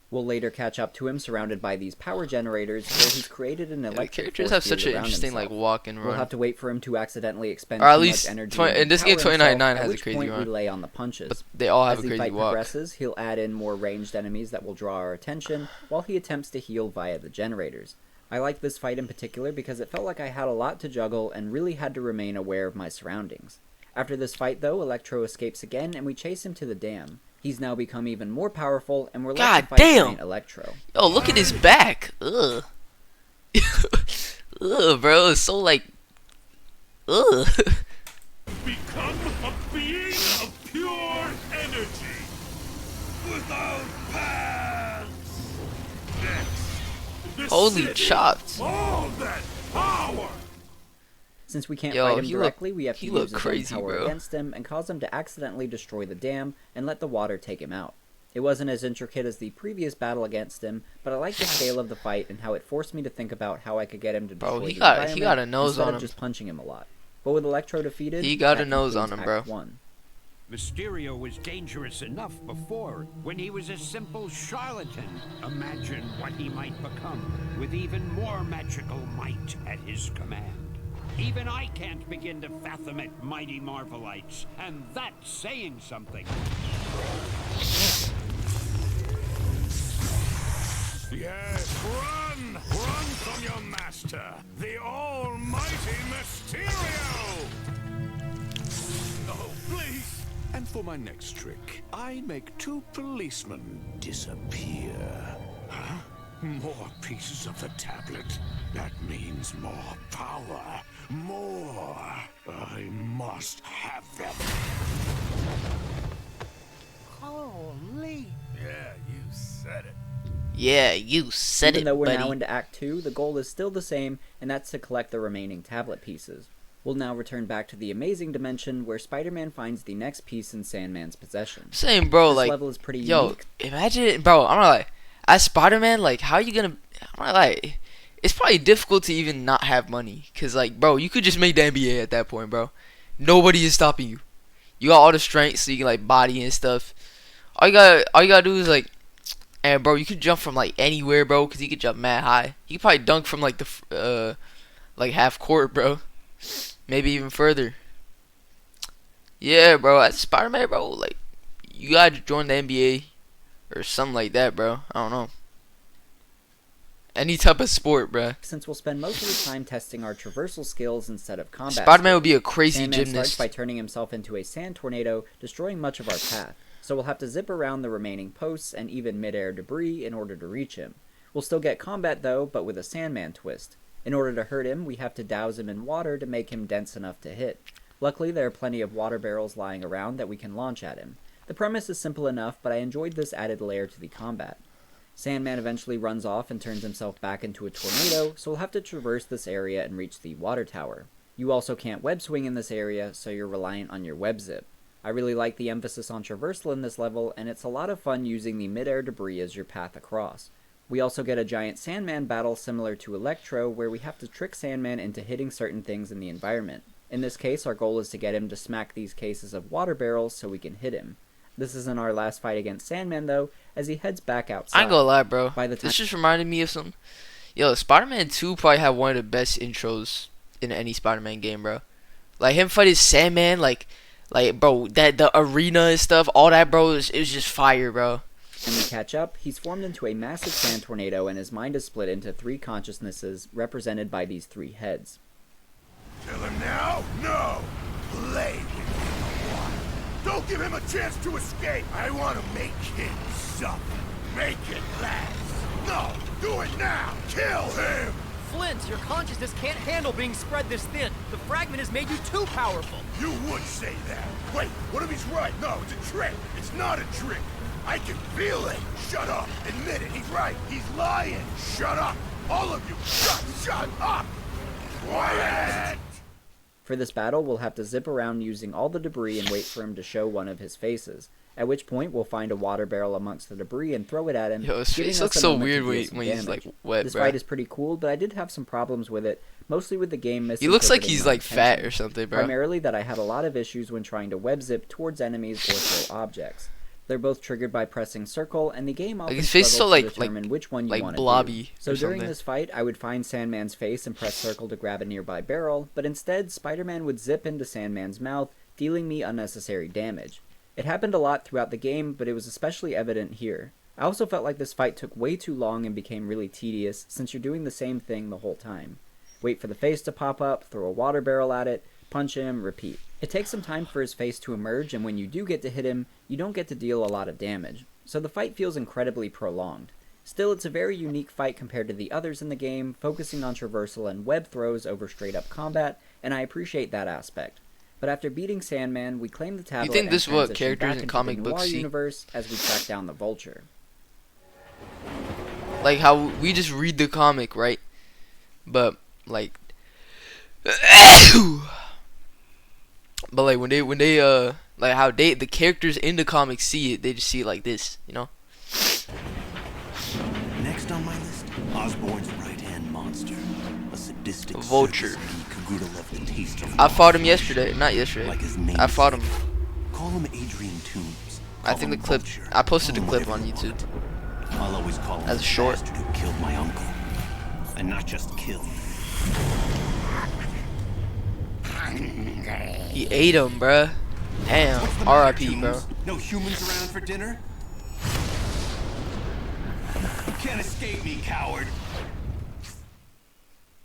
We'll later catch up to him surrounded by these power generators where he's created an electric characters force have such field an around interesting himself. like walk and run. We'll have to wait for him to accidentally expend or at too least much energy in this game, empower 2099 himself, has a at which crazy point run. we lay on the punches. But they all have As a the crazy fight walk. progresses, he'll add in more ranged enemies that will draw our attention while he attempts to heal via the generators. I liked this fight in particular because it felt like I had a lot to juggle and really had to remain aware of my surroundings. After this fight though, Electro escapes again and we chase him to the dam. He's now become even more powerful and we're left to fight giant Electro. Yo, look at his back. Ugh. Ugh, bro. It's so like... Ugh. Become a being of pure energy. Without pants. Next. Holy chops. All that power. Since we can't Yo, fight him he directly, we have to he use look his own crazy, power bro. against him and cause him to accidentally destroy the dam and let the water take him out. It wasn't as intricate as the previous battle against him, but I liked the scale of the fight and how it forced me to think about how I could get him to destroy the he got a environment nose instead on of him. just punching him a lot. But with Electro defeated, He got that a nose on concludes him, bro. Act 1. Mysterio was dangerous enough before, when he was a simple charlatan. Imagine what he might become, with even more magical might at his command. Even I can't begin to fathom it, mighty Marvelites, and that's saying something. Yes, run! Run from your master, the almighty Mysterio! Oh, please! And for my next trick, I make 2 policemen disappear. Huh? More pieces of the tablet. That means more power. More. I must have them. Holy. Yeah, you said it. Yeah, you said Even it, though we're buddy. now into Act 2, the goal is still the same, and that's to collect the remaining tablet pieces. We'll now return back to the amazing dimension where Spider-Man finds the next piece in Sandman's possession. Same, bro. This Like, level is pretty yo, unique. imagine it, bro. I'm not like, as Spider-Man, like, how you gonna? I'm not like, it's probably difficult to even not have money, cause like, bro, you could just make the NBA at that point, bro. Nobody is stopping you. You got all the strength, so you can like body and stuff. All you gotta do is like, and bro, you could jump from like anywhere, bro, cause you could jump mad high. You could probably dunk from like the like half court, bro. Maybe even further. Yeah, bro. As Spider-Man, bro, like, you gotta join the NBA or something like that, bro. I don't know. Any type of sport, bro. Since we'll spend most of the time testing our traversal skills instead of combat Spider-Man would skills, be a crazy Sandman starts gymnast. by turning himself into a sand tornado, destroying much of our path. So we'll have to zip around the remaining posts and even mid-air debris in order to reach him. We'll still get combat though, but with a Sandman twist. In order to hurt him, we have to douse him in water to make him dense enough to hit. Luckily, there are plenty of water barrels lying around that we can launch at him. The premise is simple enough, but I enjoyed this added layer to the combat. Sandman eventually runs off and turns himself back into a tornado, so we'll have to traverse this area and reach the water tower. You also can't web swing in this area, so you're reliant on your web zip. I really like the emphasis on traversal in this level, and it's a lot of fun using the mid-air debris as your path across. We also get a giant Sandman battle similar to Electro, where we have to trick Sandman into hitting certain things in the environment. In this case, our goal is to get him to smack these cases of water barrels so we can hit him. This isn't our last fight against Sandman, though, as he heads back outside. I ain't gonna lie, bro. By the time This just reminded me of something. Yo, Spider-Man 2 probably had one of the best intros in any Spider-Man game, bro. Like, him fighting Sandman, like, bro, that the arena and stuff, all that, bro, it was just fire, bro. And we catch up, he's formed into a massive sand tornado and his mind is split into 3 consciousnesses represented by these 3 heads. Kill him now? No! Play with him a while. Don't give him a chance to escape! I want to make him suffer. Make it last! No! Do it now! Kill him! Flint, your consciousness can't handle being spread this thin. The fragment has made you too powerful. You would say that. Wait, what if he's right? No, it's a trick. It's not a trick. I can feel it. Shut up. Admit it. He's right. He's lying. Shut up. All of you. Shut up. Quiet. For this battle, we'll have to zip around using all the debris and wait for him to show one of his faces. At which point, we'll find a water barrel amongst the debris and throw it at him. Yo, his giving face us looks a so moment to weird deal when some he's damage. like wet, This bro. fight is pretty cool, but I did have some problems with it, mostly with the game He looks like misinterpreting he's my like fat intentions. or something, bro. Primarily that I had a lot of issues when trying to web zip towards enemies or throw objects. They're both triggered by pressing circle, and the game often his face is struggles so, to determine which one you like want to blobby do. So or during something. this fight, I would find Sandman's face and press circle to grab a nearby barrel, but instead, Spider-Man would zip into Sandman's mouth, dealing me unnecessary damage. It happened a lot throughout the game, but it was especially evident here. I also felt like this fight took way too long and became really tedious, since you're doing the same thing the whole time. Wait for the face to pop up, throw a water barrel at it, punch him, repeat. It takes some time for his face to emerge, and when you do get to hit him, you don't get to deal a lot of damage, so the fight feels incredibly prolonged. Still, it's a very unique fight compared to the others in the game, focusing on traversal and web throws over straight-up combat, and I appreciate that aspect. But after beating Sandman, we claim the tablet You think this is and what transition characters back in into comic the books noir see? universe as we track down the Vulture. Like how we just read the comic, right? But like but like when they like how the characters in the comics see it, they just see it like this, you know? Next on my list, Osborn's right-hand monster. A sadistic Vulture. circus geek who grew to love the taste of I fought him raw yesterday. pleasure. Not yesterday. Like his name I fought him. says. Call him Adrian Toombs. I Call think the him clip. Vulture. I posted the Call him clip whatever on you YouTube. want. I'll always call him As a the short. bastard who killed my uncle. And not just killed. He ate him, bruh. Damn. What's the matter, R.I.P., bro. Toombs? No humans around for dinner? You can't escape me, coward.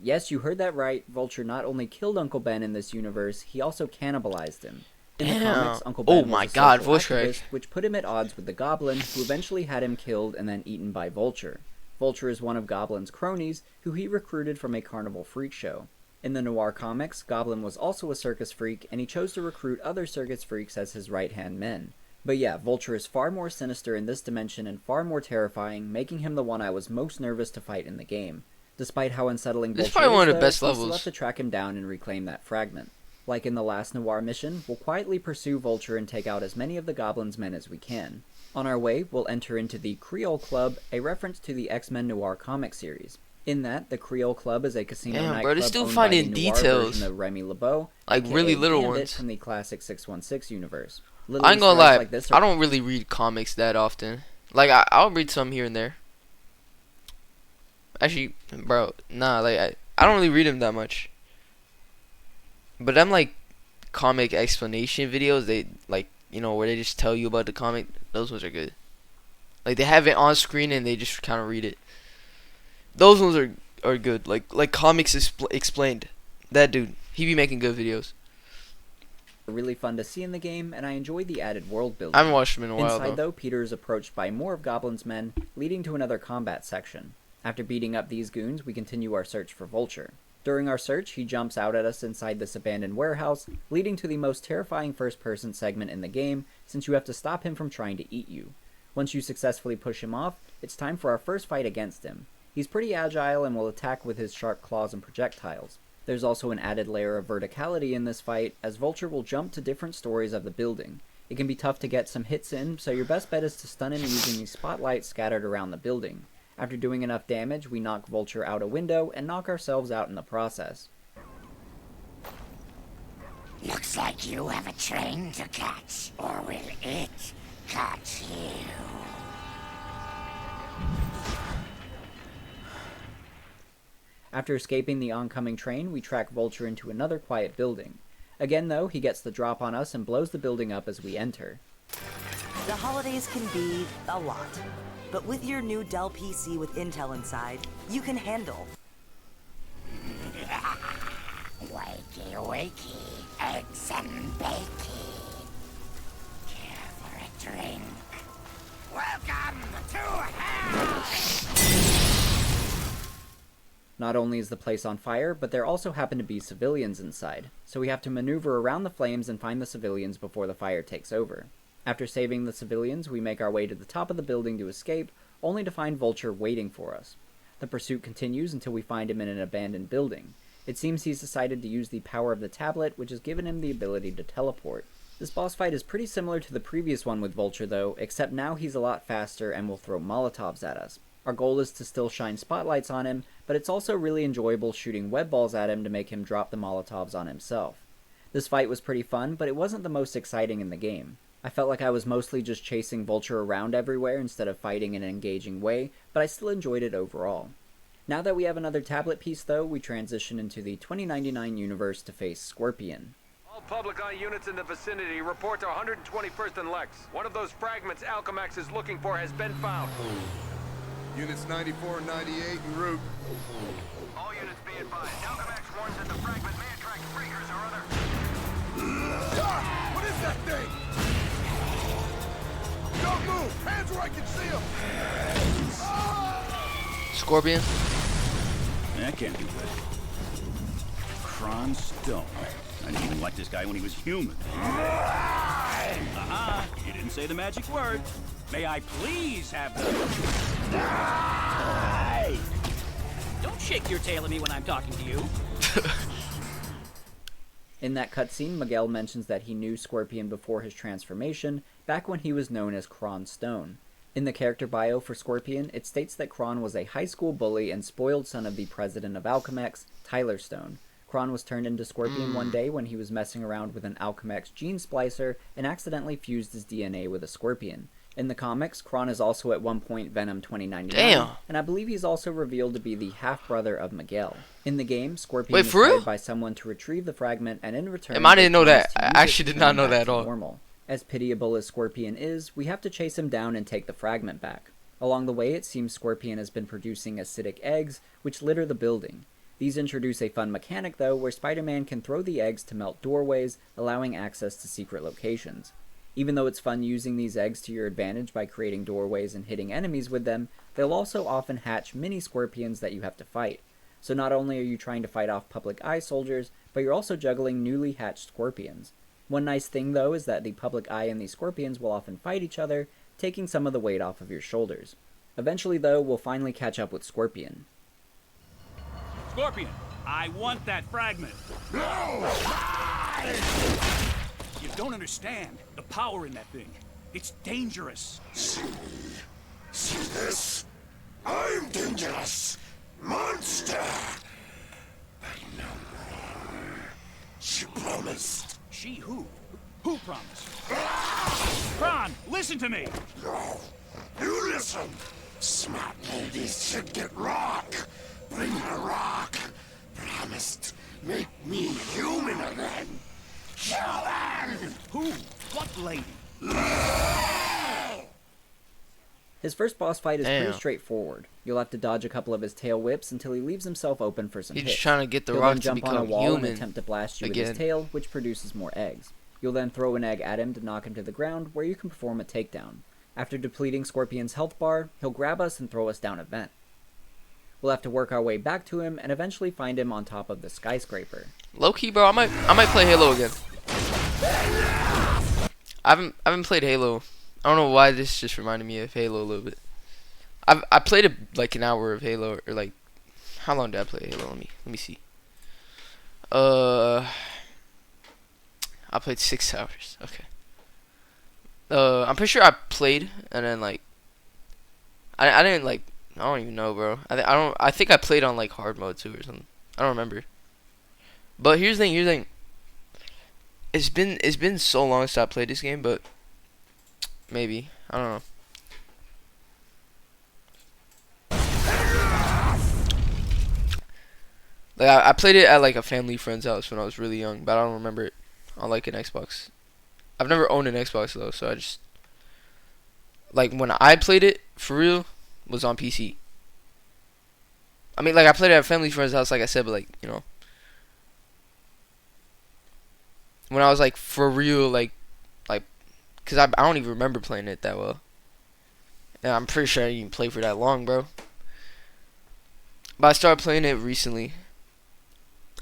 Yes, you heard that right. Vulture not only killed Uncle Ben in this universe, he also cannibalized him. In the Damn. comics, Uncle Ben Oh was my a God, social voice crack. activist, which put him at odds with the Goblin, who eventually had him killed and then eaten by Vulture. Vulture is one of Goblin's cronies, who he recruited from a carnival freak show. In the Noir comics, Goblin was also a circus freak, and he chose to recruit other circus freaks as his right-hand men. But yeah, Vulture is far more sinister in this dimension and far more terrifying, making him the one I was most nervous to fight in the game. Despite how unsettling This is Vulture probably one of the though, best we levels. still have to track him down and reclaim that fragment. Like in the last Noir mission, we'll quietly pursue Vulture and take out as many of the Goblin's men as we can. On our way, we'll enter into the Creole Club, a reference to the X-Men Noir comic series. In that, the Creole Club is a casino Damn, nightclub bro, they're still owned finding by the Noir details. version of Remy LeBeau, Like, aka really little Gambit ones. from the classic 616 universe. I Little ain't gonna Easter eggs lie. like this I are don't really read comics that often. Like, I'll read some here and there. Actually, bro, nah, like, I don't really read them that much. But I'm like, comic explanation videos, they, like, you know, where they just tell you about the comic, those ones are good. Like, they have it on screen and they just kind of read it. Those ones are good. Like comics explained. That dude, he be making good videos. really fun to see in the game, and I enjoy the added world building. I haven't watched them in a while, Inside, though. though, Peter is approached by more of Goblin's men, leading to another combat section. After beating up these goons, we continue our search for Vulture. During our search, he jumps out at us inside this abandoned warehouse, leading to the most terrifying first-person segment in the game, since you have to stop him from trying to eat you. Once you successfully push him off, it's time for our first fight against him. He's pretty agile and will attack with his sharp claws and projectiles. There's also an added layer of verticality in this fight, as Vulture will jump to different stories of the building. It can be tough to get some hits in, so your best bet is to stun him using the spotlights scattered around the building. After doing enough damage, we knock Vulture out a window and knock ourselves out in the process. Looks like you have a train to catch, or will it catch you? After escaping the oncoming train, we track Vulture into another quiet building. Again, though, he gets the drop on us and blows the building up as we enter. The holidays can be a lot, but with your new Dell PC with Intel inside, you can handle. Wakey, wakey, eggs and bacon. Care for a drink? Welcome to hell! Not only is the place on fire, but there also happen to be civilians inside, so we have to maneuver around the flames and find the civilians before the fire takes over. After saving the civilians, we make our way to the top of the building to escape, only to find Vulture waiting for us. The pursuit continues until we find him in an abandoned building. It seems he's decided to use the power of the tablet, which has given him the ability to teleport. This boss fight is pretty similar to the previous one with Vulture though, except now he's a lot faster and will throw Molotovs at us. Our goal is to still shine spotlights on him, but it's also really enjoyable shooting web balls at him to make him drop the Molotovs on himself. This fight was pretty fun, but it wasn't the most exciting in the game. I felt like I was mostly just chasing Vulture around everywhere instead of fighting in an engaging way, but I still enjoyed it overall. Now that we have another tablet piece though, we transition into the 2099 universe to face Scorpion. All public eye units in the vicinity report to 121st and Lex. One of those fragments Alchemax is looking for has been found. Units 94 and 98 en route. All units be advised. Alchemax warns that the fragment may attract freakers or other... What is that thing? Don't move! Hands where I can see them! Scorpion? That can't be good. Kron Stone. I didn't even like this guy when he was human. You didn't say the magic word. May I please have the... Don't shake your tail at me when I'm talking to you. In that cutscene, Miguel mentions that he knew Scorpion before his transformation, back when he was known as Kron Stone. In the character bio for Scorpion, it states that Kron was a high school bully and spoiled son of the president of Alchemax, Tyler Stone. Kron was turned into Scorpion one day when he was messing around with an Alchemax gene splicer and accidentally fused his DNA with a Scorpion. In the comics, Kron is also at one point Venom 2099, and I believe he's also revealed to be the half-brother of Miguel. In the game, Scorpion is hired by someone to retrieve the fragment, and in return, I didn't know that. I actually did not know that at all. Normal. As pitiable as Scorpion is, we have to chase him down and take the fragment back. Along the way, it seems Scorpion has been producing acidic eggs, which litter the building. These introduce a fun mechanic, though, where Spider-Man can throw the eggs to melt doorways, allowing access to secret locations. Even though it's fun using these eggs to your advantage by creating doorways and hitting enemies with them, they'll also often hatch mini Scorpions that you have to fight. So not only are you trying to fight off public eye soldiers, but you're also juggling newly hatched Scorpions. One nice thing, though, is that the public eye and the Scorpions will often fight each other, taking some of the weight off of your shoulders. Eventually, though, we'll finally catch up with Scorpion. Scorpion, I want that fragment. No! You don't understand the power in that thing. It's dangerous. See this? I'm dangerous. Monster! But no more. She promised. She who? Who promised? Kron, listen to me! No. You listen. Smart ladies should get rock. Bring her rock. Promised. Make me human again. Kill them! Who? What lady? His first boss fight is pretty straightforward. You'll have to dodge a couple of his tail whips until he leaves himself open for some hits. He's trying to get the He'll rock then to jump on a become wall human and attempt to blast you with again. his tail, which produces more eggs. You'll then throw an egg at him to knock him to the ground, where you can perform a takedown. After depleting Scorpion's health bar, he'll grab us and throw us down a vent. We'll have to work our way back to him and eventually find him on top of the skyscraper. Low-key, bro, I might play Halo again. I haven't played Halo. I don't know why this just reminded me of Halo a little bit. I played like an hour of Halo, or like, how long did I play Halo? Let me see. I played 6 hours. Okay. I'm pretty sure I played and then like I didn't like, I don't even know, bro. I think I played on like hard mode too or something. I don't remember. But here's the thing. It's been so long since I played this game, but maybe, I don't know. Like I played it at like a family friend's house when I was really young, but I don't remember it on like an Xbox. I've never owned an Xbox though, so I just, like, when I played it for real was on PC. I mean, like, I played it at a family friend's house, like I said, but like, you know, when I was like for real, like, cause I don't even remember playing it that well. Yeah, I'm pretty sure I didn't even play for that long, bro. But I started playing it recently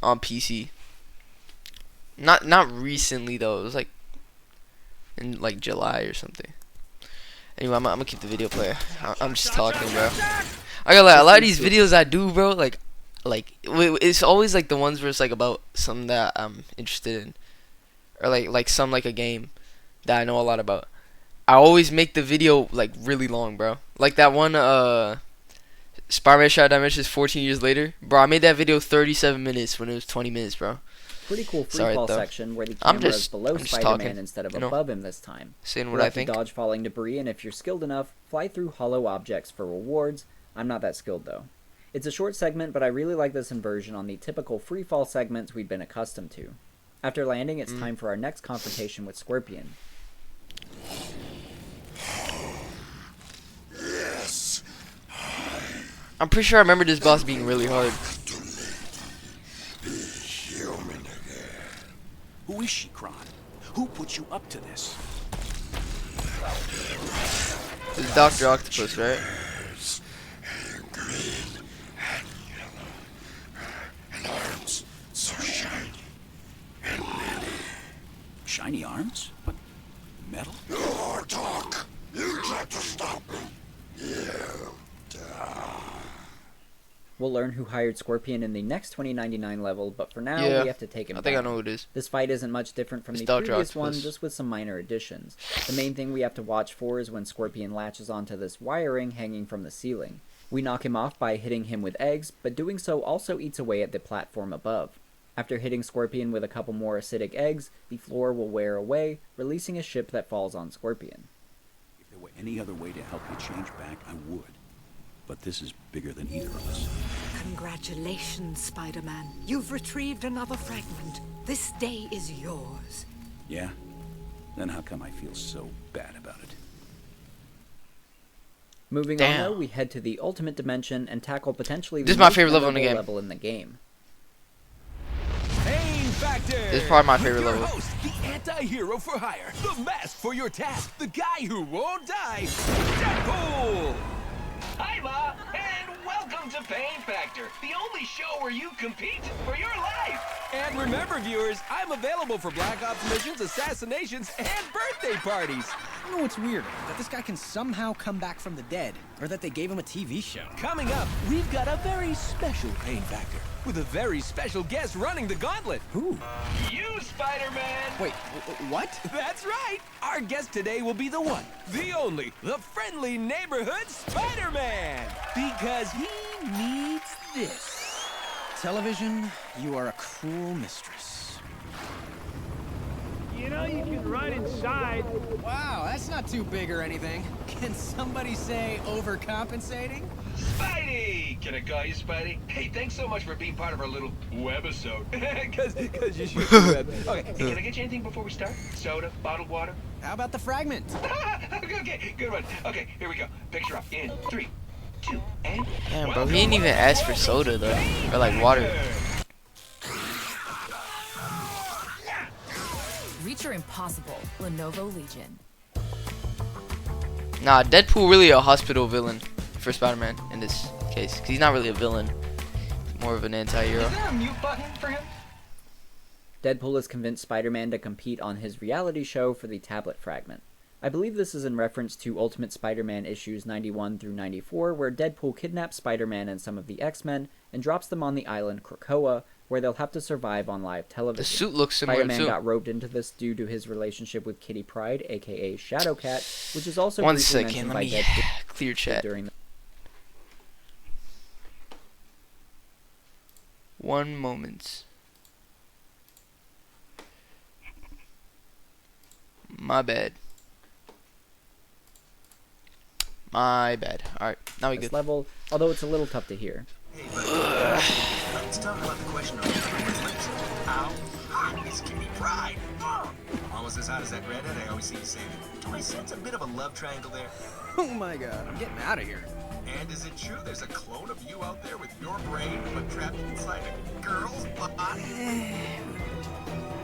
on PC. Not recently though. It was like in like July or something. Anyway, I'm gonna keep the video player. I'm just talking, bro. I gotta lie, a lot of these videos I do, bro, like it's always like the ones where it's like about something that I'm interested in, or like some like a game that I know a lot about. I always make the video like really long, bro. Like that one Spider-Man Shattered Dimensions 14 years later. Bro, I made that video 37 minutes when it was 20 minutes, bro. Pretty cool Sorry, freefall though. section where the I'm camera is just below talking, Spider-Man instead of you know, above him this time. saying You'll what I have to think. dodge falling debris, and if you're skilled enough, fly through hollow objects for rewards. I'm not that skilled though. It's a short segment, but I really like this inversion on the typical freefall segments we'd been accustomed to. After landing, it's time for our next confrontation with Scorpion. Yes. I'm pretty sure I remember this boss being really hard. Human again. Who is she, Kron? Who put you up to this? It's Dr. Octopus, right? And green and yellow. And arms so shiny. And many. Shiny arms? What? Metal? No more talk. You tried to stop me. You die. We'll learn who hired Scorpion in the next 2099 level, but for now, Yeah, we have to take him I think I down. know who it is. This fight isn't much different from It's the Dr. previous one, Octopus. just with some minor additions. The main thing we have to watch for is when Scorpion latches onto this wiring hanging from the ceiling. We knock him off by hitting him with eggs, but doing so also eats away at the platform above. After hitting Scorpion with a couple more acidic eggs, the floor will wear away, releasing a ship that falls on Scorpion. If there were any other way to help you change back, I would. But this is bigger than either of us. Congratulations, Spider-Man. You've retrieved another fragment. This day is yours. Yeah? Then how come I feel so bad about it? Moving Damn. on, though, we head to the Ultimate Dimension and tackle potentially the This is my most favorite level in the memorable game. level in the game. Pain Factor! This is probably my favorite With your level. host, the anti-hero for hire, the mask for your task, the guy who won't die, Deadpool! Hi, Ma, and welcome to Pain Factor, the only show where you compete for your life. And remember, viewers, I'm available for Black Ops missions, assassinations, and birthday parties. You know what's weird? That this guy can somehow come back from the dead, or that they gave him a TV show. Coming up, we've got a very special Pain Factor with a very special guest running the gauntlet. Who? You, Spider-Man! Wait, what? That's right. Our guest today will be the one, the only, the friendly neighborhood Spider-Man. Because he needs this. Television, you are a cruel mistress. You know you can run inside. Wow, that's not too big or anything. Can somebody say overcompensating? Spidey! Can I call you Spidey? Hey, thanks so much for being part of our little webisode. Because you should do that. Okay, hey, can I get you anything before we start? Soda, bottled water? How about the fragment? Okay, good one. Okay, here we go. Picture up in 3, 2, and... Damn, bro, he didn't even ask for soda, though. Or, like, water. Reach your impossible, Lenovo Legion. Nah, Deadpool really a hospital villain for Spider-Man in this case. Because he's not really a villain. He's more of an anti-hero. Is there a mute button for him? Deadpool has convinced Spider-Man to compete on his reality show for the tablet fragment. I believe this is in reference to Ultimate Spider-Man issues 91 through 94, where Deadpool kidnaps Spider-Man and some of the X-Men and drops them on the island Krakoa, where they'll have to survive on live television. The suit looks similar, Spider-Man too. got roped into this due to his relationship with Kitty Pryde, aka Shadowcat, which is also One briefly second, mentioned let by me Deadpool clear chat. during the 1 moment. My bad. My bad. Alright, now we this good. level, although it's a little tough to hear. Let's talk about the question of lips. How hot is Kitty Pryde? Almost as hot as that redhead I always see you saying. Do I sense a bit of a love triangle there? Oh my god, I'm getting out of here. And is it true there's a clone of you out there with your brain but trapped inside a girl's body?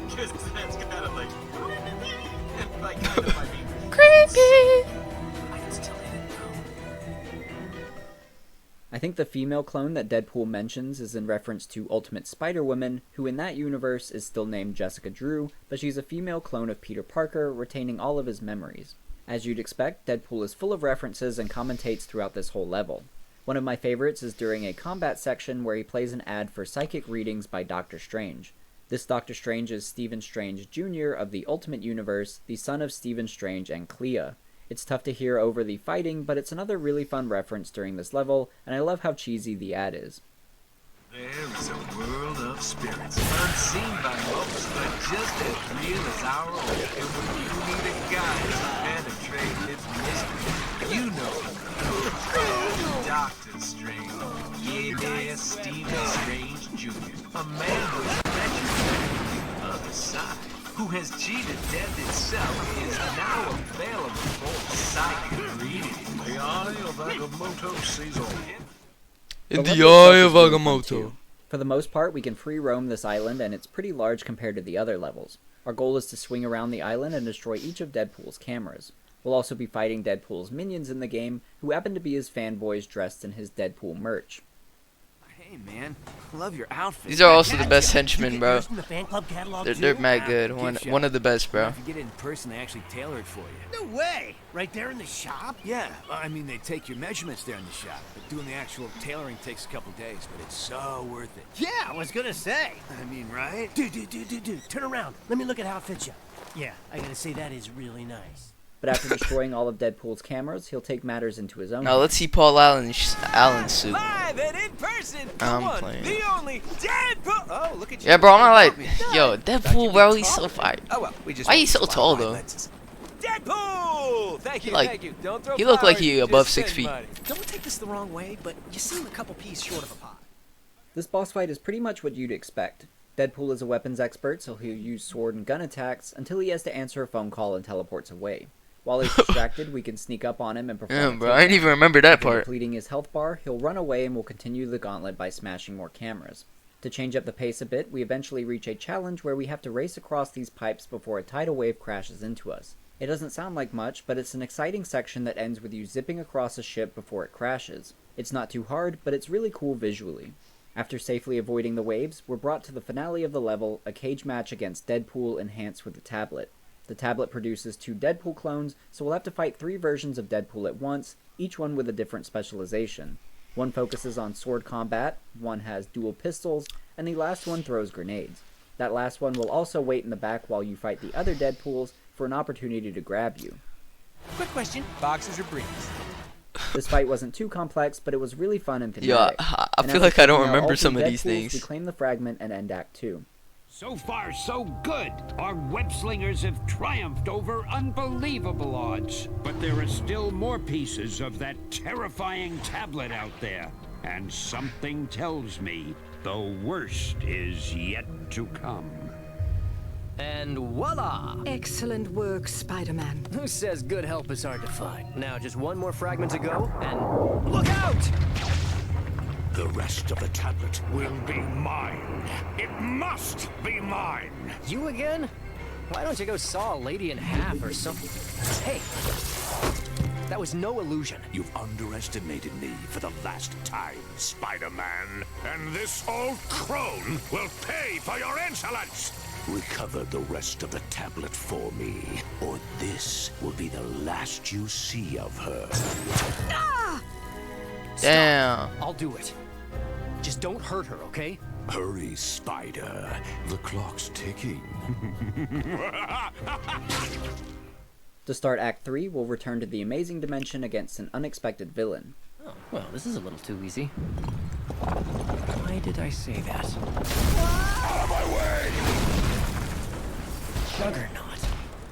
Because that's kind of like... like kind of, I mean... Creepy! I still didn't know. I think the female clone that Deadpool mentions is in reference to Ultimate Spider-Woman, who in that universe is still named Jessica Drew, but she's a female clone of Peter Parker, retaining all of his memories. As you'd expect, Deadpool is full of references and commentates throughout this whole level. One of my favorites is during a combat section where he plays an ad for psychic readings by Doctor Strange. This Doctor Strange is Stephen Strange Jr. of the Ultimate Universe, the son of Stephen Strange and Clea. It's tough to hear over the fighting, but it's another really fun reference during this level, and I love how cheesy the ad is. There is a world of spirits, unseen by most, but just as real as our own. And when you need a guide to penetrate its mystery, you know Doctor Strange. Yeah, Stephen Strange Jr., a man who's met the other side, who has cheated death itself, is now available for psychic reading. The Eye of Agamotto sees all. In the Eye of Agamotto. For the most part, we can free roam this island, and it's pretty large compared to the other levels. Our goal is to swing around the island and destroy each of Deadpool's cameras. We'll also be fighting Deadpool's minions in the game, who happen to be his fanboys dressed in his Deadpool merch. Hey man, love your outfit. These are also the best henchmen, bro. The fan club catalog They're mad good. One of the best, bro. If you get it in person, they actually tailor it for you. No way! Right there in the shop? Yeah, I mean they take your measurements there in the shop. But doing the actual tailoring takes a couple days, but it's so worth it. Yeah, I was gonna say. I mean, right? Dude, turn around. Let me look at how it fits you. Yeah, I gotta say that is really nice. But after destroying all of Deadpool's cameras, he'll take matters into his own. Now let's see Paul Allen's suit. Live and in person, I'm playing. the only Deadpool. Oh, look at you. Yeah, bro, I'm not like, yo, Deadpool, bro, he's so fired. Oh, well, we just why he's so tall, though? Deadpool! Thank you, thank you. Don't throw He looked like he flowers, above just 6 send feet. money. Don't take this the wrong way, but you seem a couple peas short of a pot. This boss fight is pretty much what you'd expect. Deadpool is a weapons expert, so he'll use sword and gun attacks until he has to answer a phone call and teleports away. While he's distracted, we can sneak up on him and perform. Yeah, bro, I didn't even remember that part. Depleting his health bar, he'll run away and will continue the gauntlet by smashing more cameras. To change up the pace a bit, we eventually reach a challenge where we have to race across these pipes before a tidal wave crashes into us. It doesn't sound like much, but it's an exciting section that ends with you zipping across a ship before it crashes. It's not too hard, but it's really cool visually. After safely avoiding the waves, we're brought to the finale of the level, a cage match against Deadpool enhanced with the tablet. The tablet produces 2 Deadpool clones, so we'll have to fight 3 versions of Deadpool at once, each one with a different specialization. One focuses on sword combat, one has dual pistols, and the last one throws grenades. That last one will also wait in the back while you fight the other Deadpools for an opportunity to grab you. Quick question, boxers or briefs? This fight wasn't too complex, but it was really fun and thematic. Yeah, I feel like I don't remember some of these Deadpools, things. We claim the fragment and end Act 2. So far, so good. Our web-slingers have triumphed over unbelievable odds. But there are still more pieces of that terrifying tablet out there. And something tells me the worst is yet to come. And voila! Excellent work, Spider-Man. Who says good help is hard to find? Now just one more fragment to go, and look out! The rest of the tablet will be mine. It must be mine. You again? Why don't you go saw a lady in half or something? Hey, that was no illusion. You've underestimated me for the last time, Spider-Man. And this old crone will pay for your insolence. Recover the rest of the tablet for me, or this will be the last you see of her. Ah! Damn. Stop. I'll do it. Just don't hurt her, okay? Hurry, Spider. The clock's ticking. To start Act 3, we'll return to the Amazing Dimension against an unexpected villain. Oh, well, this is a little too easy. Why did I say that? Out of my way! Juggernaut.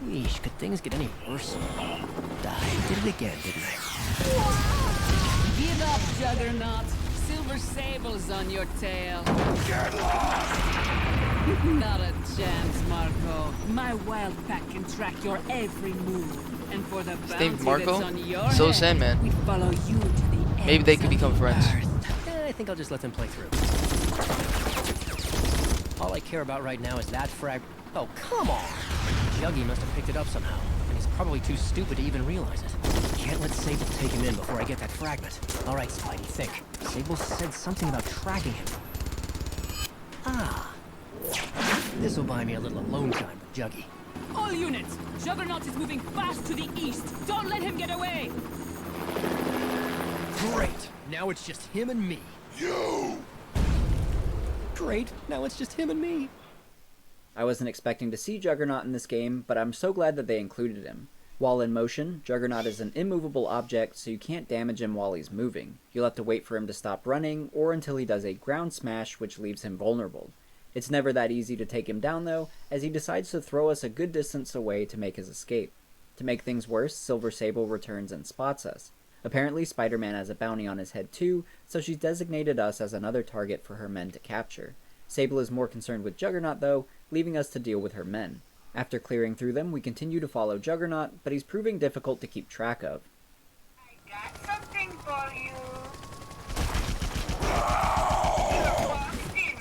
Yeesh, could things get any worse? I did it again, didn't I? Give up, Juggernaut. Silver Sable's on your tail. Get lost! Not a chance, Marco. My wild pack can track your every move. And for the bounty named Marco? that's on your So head, Sandman. we follow you to the Maybe they could become friends. I think I'll just let them play through. All I care about right now is that frag... Oh, come on! Juggy must have picked it up somehow, and he's probably too stupid to even realize it. Can't let Sable take him in before I get that fragment. All right, Spidey, think. Sable said something about tracking him. Ah. This'll buy me a little alone time with Juggy. All units! Juggernaut is moving fast to the east. Don't let him get away! Great! Now it's just him and me. You! Great! Now it's just him and me. I wasn't expecting to see Juggernaut in this game, but I'm so glad that they included him. While in motion, Juggernaut is an immovable object, so you can't damage him while he's moving. You'll have to wait for him to stop running, or until he does a ground smash, which leaves him vulnerable. It's never that easy to take him down though, as he decides to throw us a good distance away to make his escape. To make things worse, Silver Sable returns and spots us. Apparently Spider-Man has a bounty on his head too, so she's designated us as another target for her men to capture. Sable is more concerned with Juggernaut though, leaving us to deal with her men. After clearing through them, we continue to follow Juggernaut, but he's proving difficult to keep track of. I got something for you.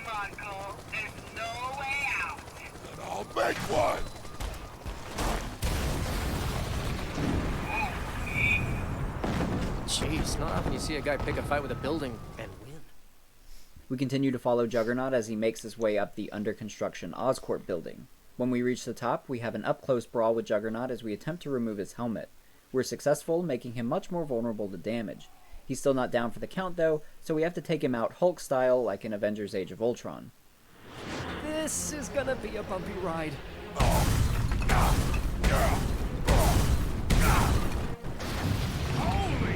Marco. There's no way out. Then I'll make one. Jeez, not often you see a guy pick a fight with a building and win. We continue to follow Juggernaut as he makes his way up the under-construction Oscorp building. When we reach the top, we have an up-close brawl with Juggernaut as we attempt to remove his helmet. We're successful, making him much more vulnerable to damage. He's still not down for the count though, so we have to take him out Hulk style like in Avengers Age of Ultron. This is gonna be a bumpy ride. Holy!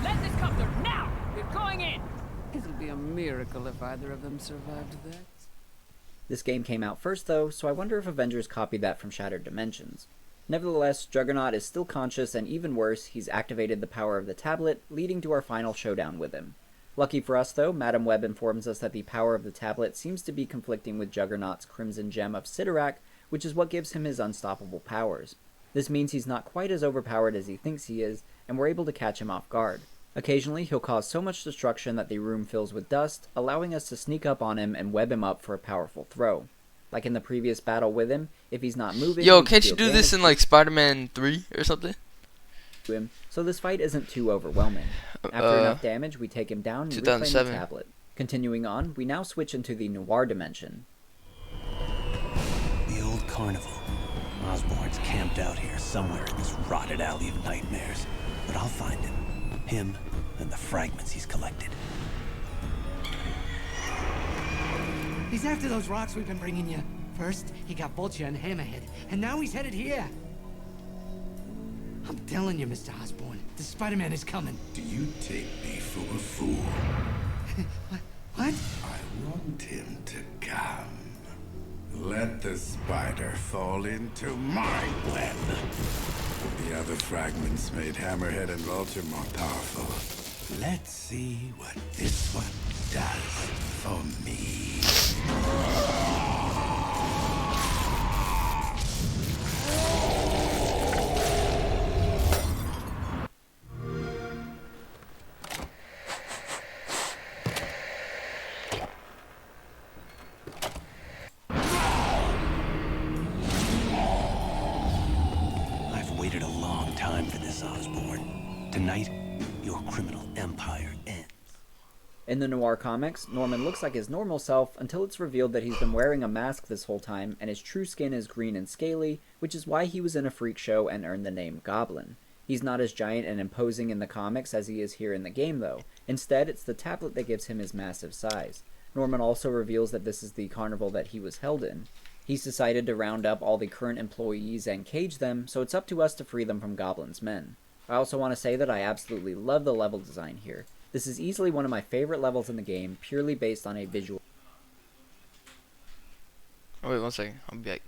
Let this copter now! We're going in! It'll be a miracle if either of them survived that. This game came out first though, so I wonder if Avengers copied that from Shattered Dimensions. Nevertheless, Juggernaut is still conscious, and even worse, he's activated the power of the tablet, leading to our final showdown with him. Lucky for us though, Madam Web informs us that the power of the tablet seems to be conflicting with Juggernaut's Crimson Gem of Sidorak, which is what gives him his unstoppable powers. This means he's not quite as overpowered as he thinks he is, and we're able to catch him off guard. Occasionally, he'll cause so much destruction that the room fills with dust, allowing us to sneak up on him and web him up for a powerful throw. Like in the previous battle with him, if he's not moving... Yo, can't you do this in like Spider-Man 3 or something? Him, so this fight isn't too overwhelming. After enough damage, we take him down and reclaim the tablet. Continuing on, we now switch into the noir dimension. The old carnival. Osborn's camped out here somewhere in this rotted alley of nightmares. But I'll find him. Him and the fragments he's collected. He's after those rocks we've been bringing you. First, he got Vulture and Hammerhead, and now he's headed here. I'm telling you, Mr. Osborn, the Spider-Man is coming. Do you take me for a fool? What? I want him to come. Let the spider fall into my web. The other fragments made Hammerhead and Vulture more powerful. Let's see what this one does for me. I've waited a long time for this, Osborn. Tonight, your criminal empire ends. In the noir comics, Norman looks like his normal self until it's revealed that he's been wearing a mask this whole time and his true skin is green and scaly, which is why he was in a freak show and earned the name Goblin. He's not as giant and imposing in the comics as he is here in the game though. Instead, it's the tablet that gives him his massive size. Norman also reveals that this is the carnival that he was held in. He's decided to round up all the current employees and cage them, so it's up to us to free them from Goblin's men. I also want to say that I absolutely love the level design here. This is easily one of my favorite levels in the game, purely based on a visual... Oh wait, 1 second. I'll be back.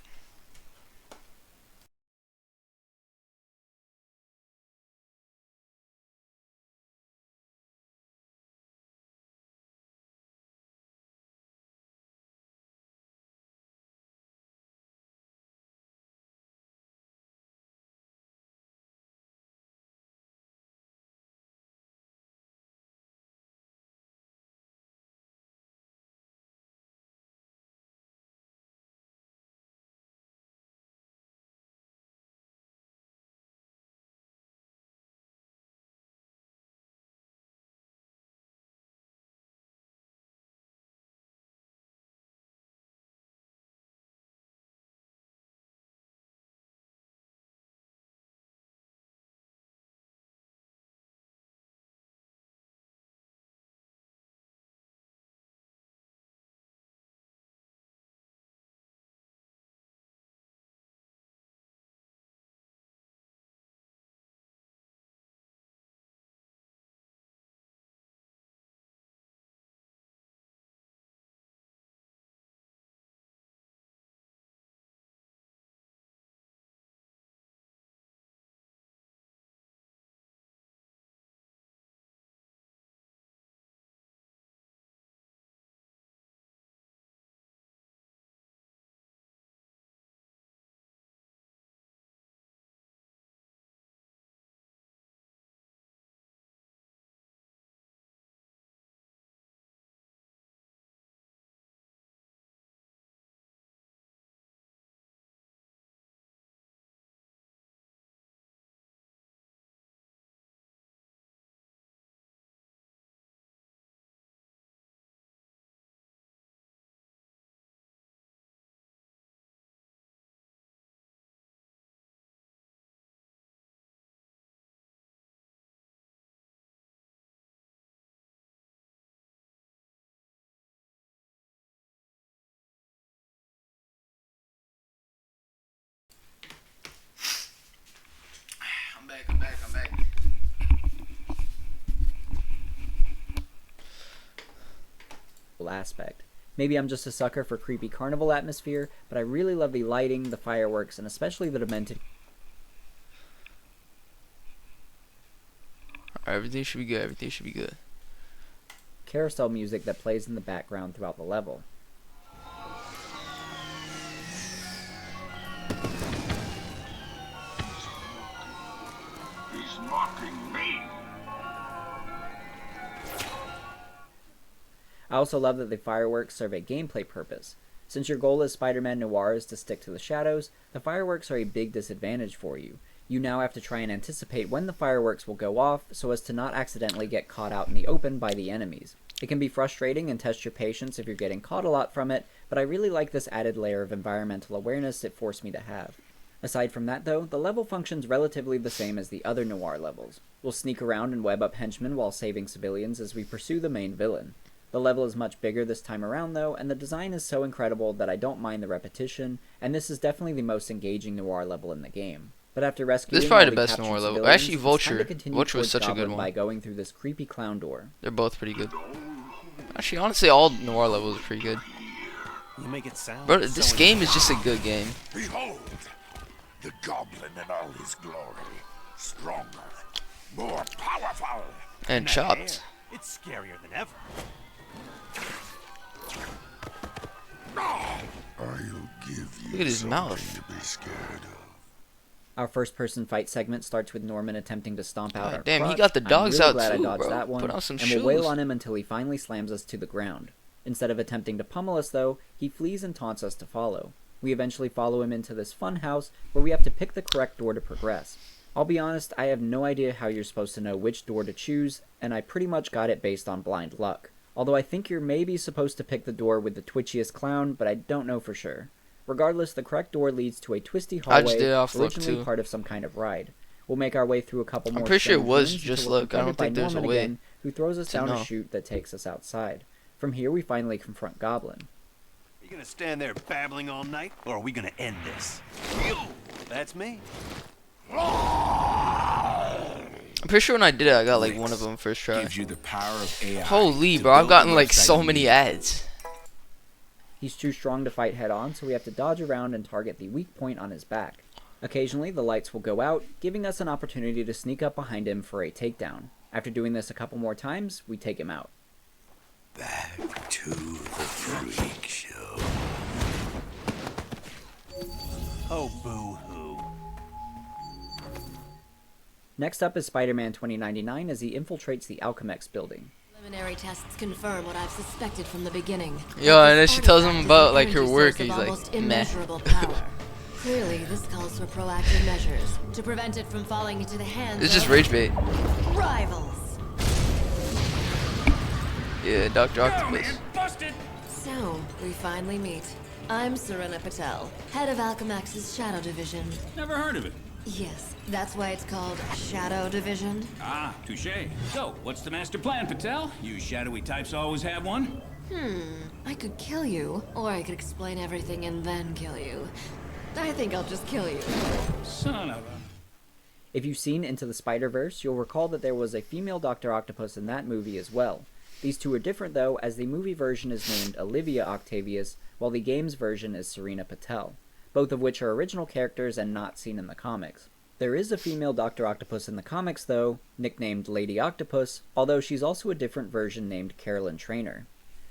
magical aspect. Maybe I'm just a sucker for creepy carnival atmosphere, but I really love the lighting, the fireworks, and especially the demented... Everything should be good. Everything should be good. carousel music that plays in the background throughout the level. He's mocking me. I also love that the fireworks serve a gameplay purpose. Since your goal as Spider-Man Noir is to stick to the shadows, the fireworks are a big disadvantage for you. You now have to try and anticipate when the fireworks will go off so as to not accidentally get caught out in the open by the enemies. It can be frustrating and test your patience if you're getting caught a lot from it, but I really like this added layer of environmental awareness it forced me to have. Aside from that though, the level functions relatively the same as the other Noir levels. We'll sneak around and web up henchmen while saving civilians as we pursue the main villain. The level is much bigger this time around though, and the design is so incredible that I don't mind the repetition, and this is definitely the most engaging Noir level in the game. But after rescuing this is probably all the best captured Noir level. civilians, Actually, it's Vulture. time to continue Vulture was towards such a good Goblin one. by going through this creepy clown door. They're both pretty good. Actually, honestly, all Noir levels are pretty good. You make it sound. Bro, this game is just a good game. Behold, the Goblin in all his glory. Stronger, more powerful. And chopped. It's scarier than ever. I'll give you Look at his something mouth. to be scared of. Our first-person fight segment starts with Norman attempting to stomp out God our damn, he crotch. got the dogs I'm really out glad too, I dodged bro. that one, Put on some and we'll wail shoes. on him until he finally slams us to the ground. Instead of attempting to pummel us though, he flees and taunts us to follow. We eventually follow him into this fun house where we have to pick the correct door to progress. I'll be honest, I have no idea how you're supposed to know which door to choose, and I pretty much got it based on blind luck. Although I think you're maybe supposed to pick the door with the twitchiest clown, but I don't know for sure. Regardless, the correct door leads to a twisty I just hallway, did it off luck, originally too. part of some kind of ride. We'll make our way through a couple more. I'm pretty sure it strange was rooms just until we're luck. I don't confronted by think there's a Norman way again, who throws us to down a know. chute that takes us outside. From here, we finally confront Goblin. You gonna stand there babbling all night, or are we gonna end this? You! That's me. I'm pretty sure when I did it, I got like one of them first try. Gives you the power of AI. Holy, to bro, I've build gotten the like website so you many need. ads. He's too strong to fight head-on, so we have to dodge around and target the weak point on his back. Occasionally, the lights will go out, giving us an opportunity to sneak up behind him for a takedown. After doing this a couple more times, we take him out. Back to the freak show. Oh, boo-hoo. Next up is Spider-Man 2099 as he infiltrates the Alchemex building. Preliminary tests confirm what I've suspected from the beginning. Yo, and then she tells him about like her work, and he's Almost like, meh. immeasurable power. Clearly, this calls for proactive measures to prevent it from falling into the hands It's just of rage bait. rivals. Yeah, Dr. Octopus. So, we finally meet. I'm Serena Patel, head of Alchemax's Shadow Division. Never heard of it. Yes, that's why it's called Shadow Division. Ah, touche. So, what's the master plan, Patel? You shadowy types always have one? I could kill you, or I could explain everything and then kill you. I think I'll just kill you. Son of a... If you've seen Into the Spider-Verse, you'll recall that there was a female Dr. Octopus in that movie as well. These two are different though, as the movie version is named Olivia Octavius, while the games version is Serena Patel, both of which are original characters and not seen in the comics. There is a female Dr. Octopus in the comics though, nicknamed Lady Octopus, although she's also a different version named Carolyn Trainer.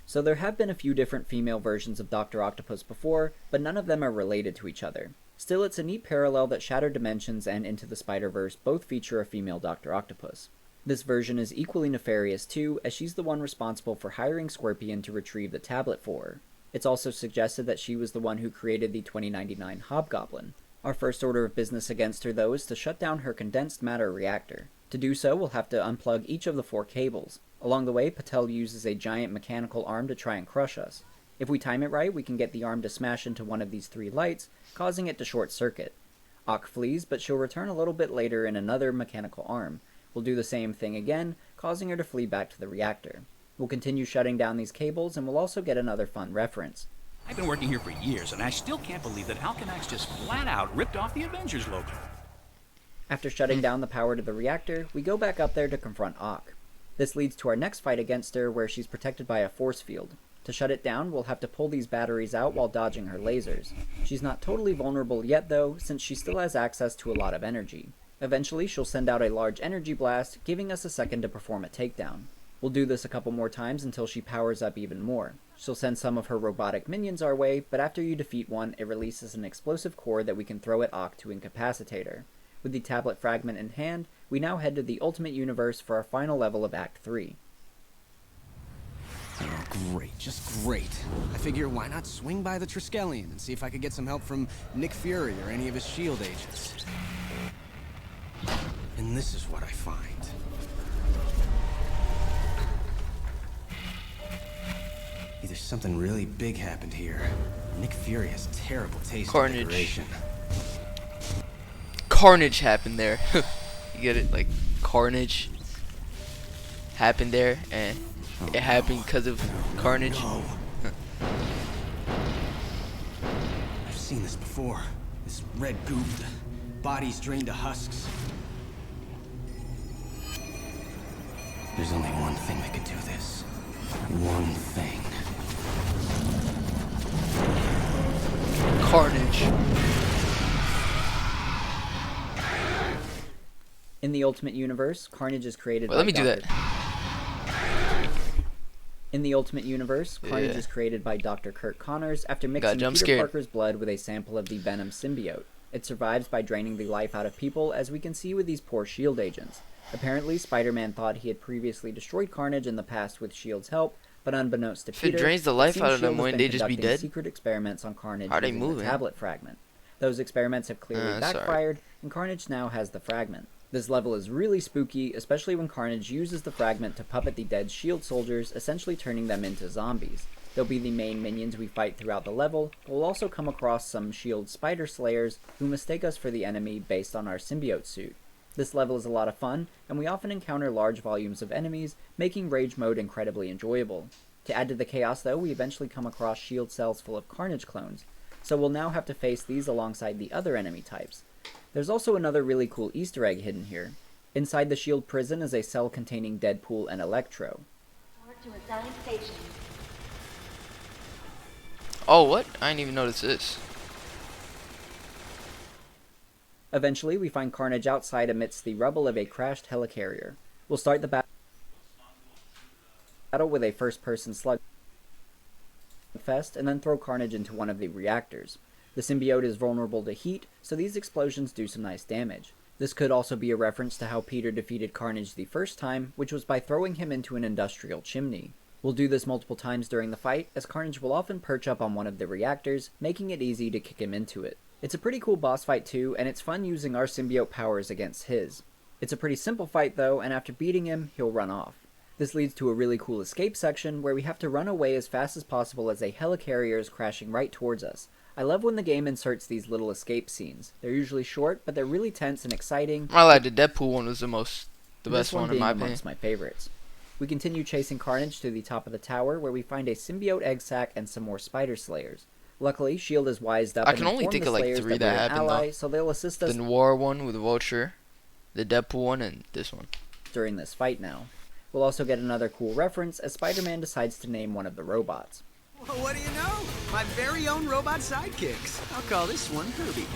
So there have been a few different female versions of Dr. Octopus before, but none of them are related to each other. Still, it's a neat parallel that Shattered Dimensions and Into the Spider-Verse both feature a female Dr. Octopus. This version is equally nefarious too, as she's the one responsible for hiring Scorpion to retrieve the tablet for her. It's also suggested that she was the one who created the 2099 Hobgoblin. Our first order of business against her though is to shut down her condensed matter reactor. To do so, we'll have to unplug each of the 4 cables. Along the way, Patel uses a giant mechanical arm to try and crush us. If we time it right, we can get the arm to smash into one of these 3 lights, causing it to short circuit. Ock flees, but she'll return a little bit later in another mechanical arm. We'll do the same thing again, causing her to flee back to the reactor. We'll continue shutting down these cables, and we'll also get another fun reference. I've been working here for years, and I still can't believe that Alchemax just flat out ripped off the Avengers logo. After shutting down the power to the reactor, we go back up there to confront Ock. This leads to our next fight against her, where she's protected by a force field. To shut it down, we'll have to pull these batteries out while dodging her lasers. She's not totally vulnerable yet though, since she still has access to a lot of energy. Eventually, she'll send out a large energy blast, giving us a second to perform a takedown. We'll do this a couple more times until she powers up even more. She'll send some of her robotic minions our way, but after you defeat one, it releases an explosive core that we can throw at Ock to incapacitate her. With the tablet fragment in hand, we now head to the Ultimate Universe for our final level of Act 3. Oh, great, just great. I figure why not swing by the Triskelion and see if I could get some help from Nick Fury or any of his S.H.I.E.L.D. agents. And this is what I find. Either something really big happened here. Nick Fury has terrible taste in decoration. Carnage happened there. You get it? Like, carnage happened there, and it happened because of carnage. I've seen this before. This red goop, the bodies drained to husks. There's only one thing that could do this. One thing. Carnage. In the Ultimate Universe, Carnage is created by let me do that. In the Ultimate Universe, Carnage is created by Dr. Kurt Connors after mixing Peter Parker's blood with a sample of the Venom symbiote. It survives by draining the life out of people, as we can see with these poor S.H.I.E.L.D. agents. Apparently, Spider-Man thought he had previously destroyed Carnage in the past with S.H.I.E.L.D.'s help, but unbeknownst to Peter, it drains the life out of them, wouldn't they just be dead? Secret experiments on Carnage How are they using moving? the tablet fragment. Those experiments have clearly backfired, and Carnage now has the fragment. This level is really spooky, especially when Carnage uses the fragment to puppet the dead S.H.I.E.L.D. soldiers, essentially turning them into zombies. They'll be the main minions we fight throughout the level, but we'll also come across some S.H.I.E.L.D. spider slayers who mistake us for the enemy based on our symbiote suit. This level is a lot of fun, and we often encounter large volumes of enemies, making Rage Mode incredibly enjoyable. To add to the chaos though, we eventually come across S.H.I.E.L.D. cells full of Carnage clones, so we'll now have to face these alongside the other enemy types. There's also another really cool Easter egg hidden here. Inside the S.H.I.E.L.D. prison is a cell containing Deadpool and Electro. Oh, what? I didn't even notice this. Eventually, we find Carnage outside amidst the rubble of a crashed helicarrier. We'll start the battle with a first-person slugfest, and then throw Carnage into one of the reactors. The symbiote is vulnerable to heat, so these explosions do some nice damage. This could also be a reference to how Peter defeated Carnage the first time, which was by throwing him into an industrial chimney. We'll do this multiple times during the fight, as Carnage will often perch up on one of the reactors, making it easy to kick him into it. It's a pretty cool boss fight too, and it's fun using our symbiote powers against his. It's a pretty simple fight though, and after beating him, he'll run off. This leads to a really cool escape section, where we have to run away as fast as possible as a helicarrier is crashing right towards us. I love when the game inserts these little escape scenes. They're usually short, but they're really tense and exciting. I like the Deadpool one was the best one in my opinion. Amongst my favorites. We continue chasing Carnage to the top of the tower, where we find a symbiote egg sac and some more spider slayers. Luckily, S.H.I.E.L.D. is wised up. I can only think of like 3 that happened though. So they'll assist us. The Noir one with Vulture, the Deadpool one, and this one. During this fight now. We'll also get another cool reference as Spider-Man decides to name one of the robots. Well, what do you know? My very own robot sidekicks. I'll call this one Herbie.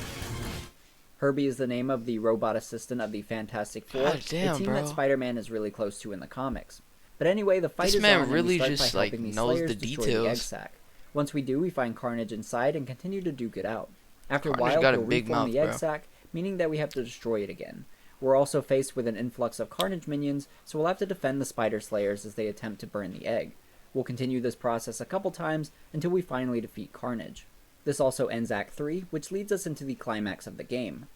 Herbie is the name of the robot assistant of the Fantastic Four, the team that Spider-Man is really close to in the comics. But anyway, the fight is on, and we start by helping these slayers destroy the egg sac. Once we do, we find Carnage inside and continue to duke it out. After a while, he'll reform the egg sac, meaning that we have to destroy it again. We're also faced with an influx of Carnage minions, so we'll have to defend the Spider Slayers as they attempt to burn the egg. We'll continue this process a couple times until we finally defeat Carnage. This also ends Act 3, which leads us into the climax of the game.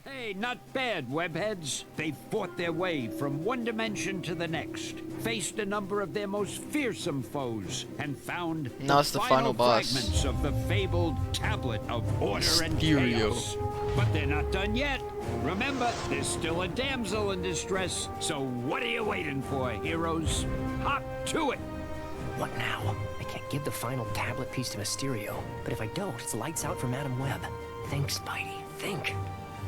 Hey, not bad, webheads. They fought their way from one dimension to the next, faced a number of their most fearsome foes, and found the final fragments of the fabled Tablet of Order and Chaos. But they're not done yet. Remember, there's still a damsel in distress, so what are you waiting for, heroes? Hop to it! What now? I can't give the final tablet piece to Mysterio, but if I don't, it's lights out for Madam Web. Think, Spidey, think.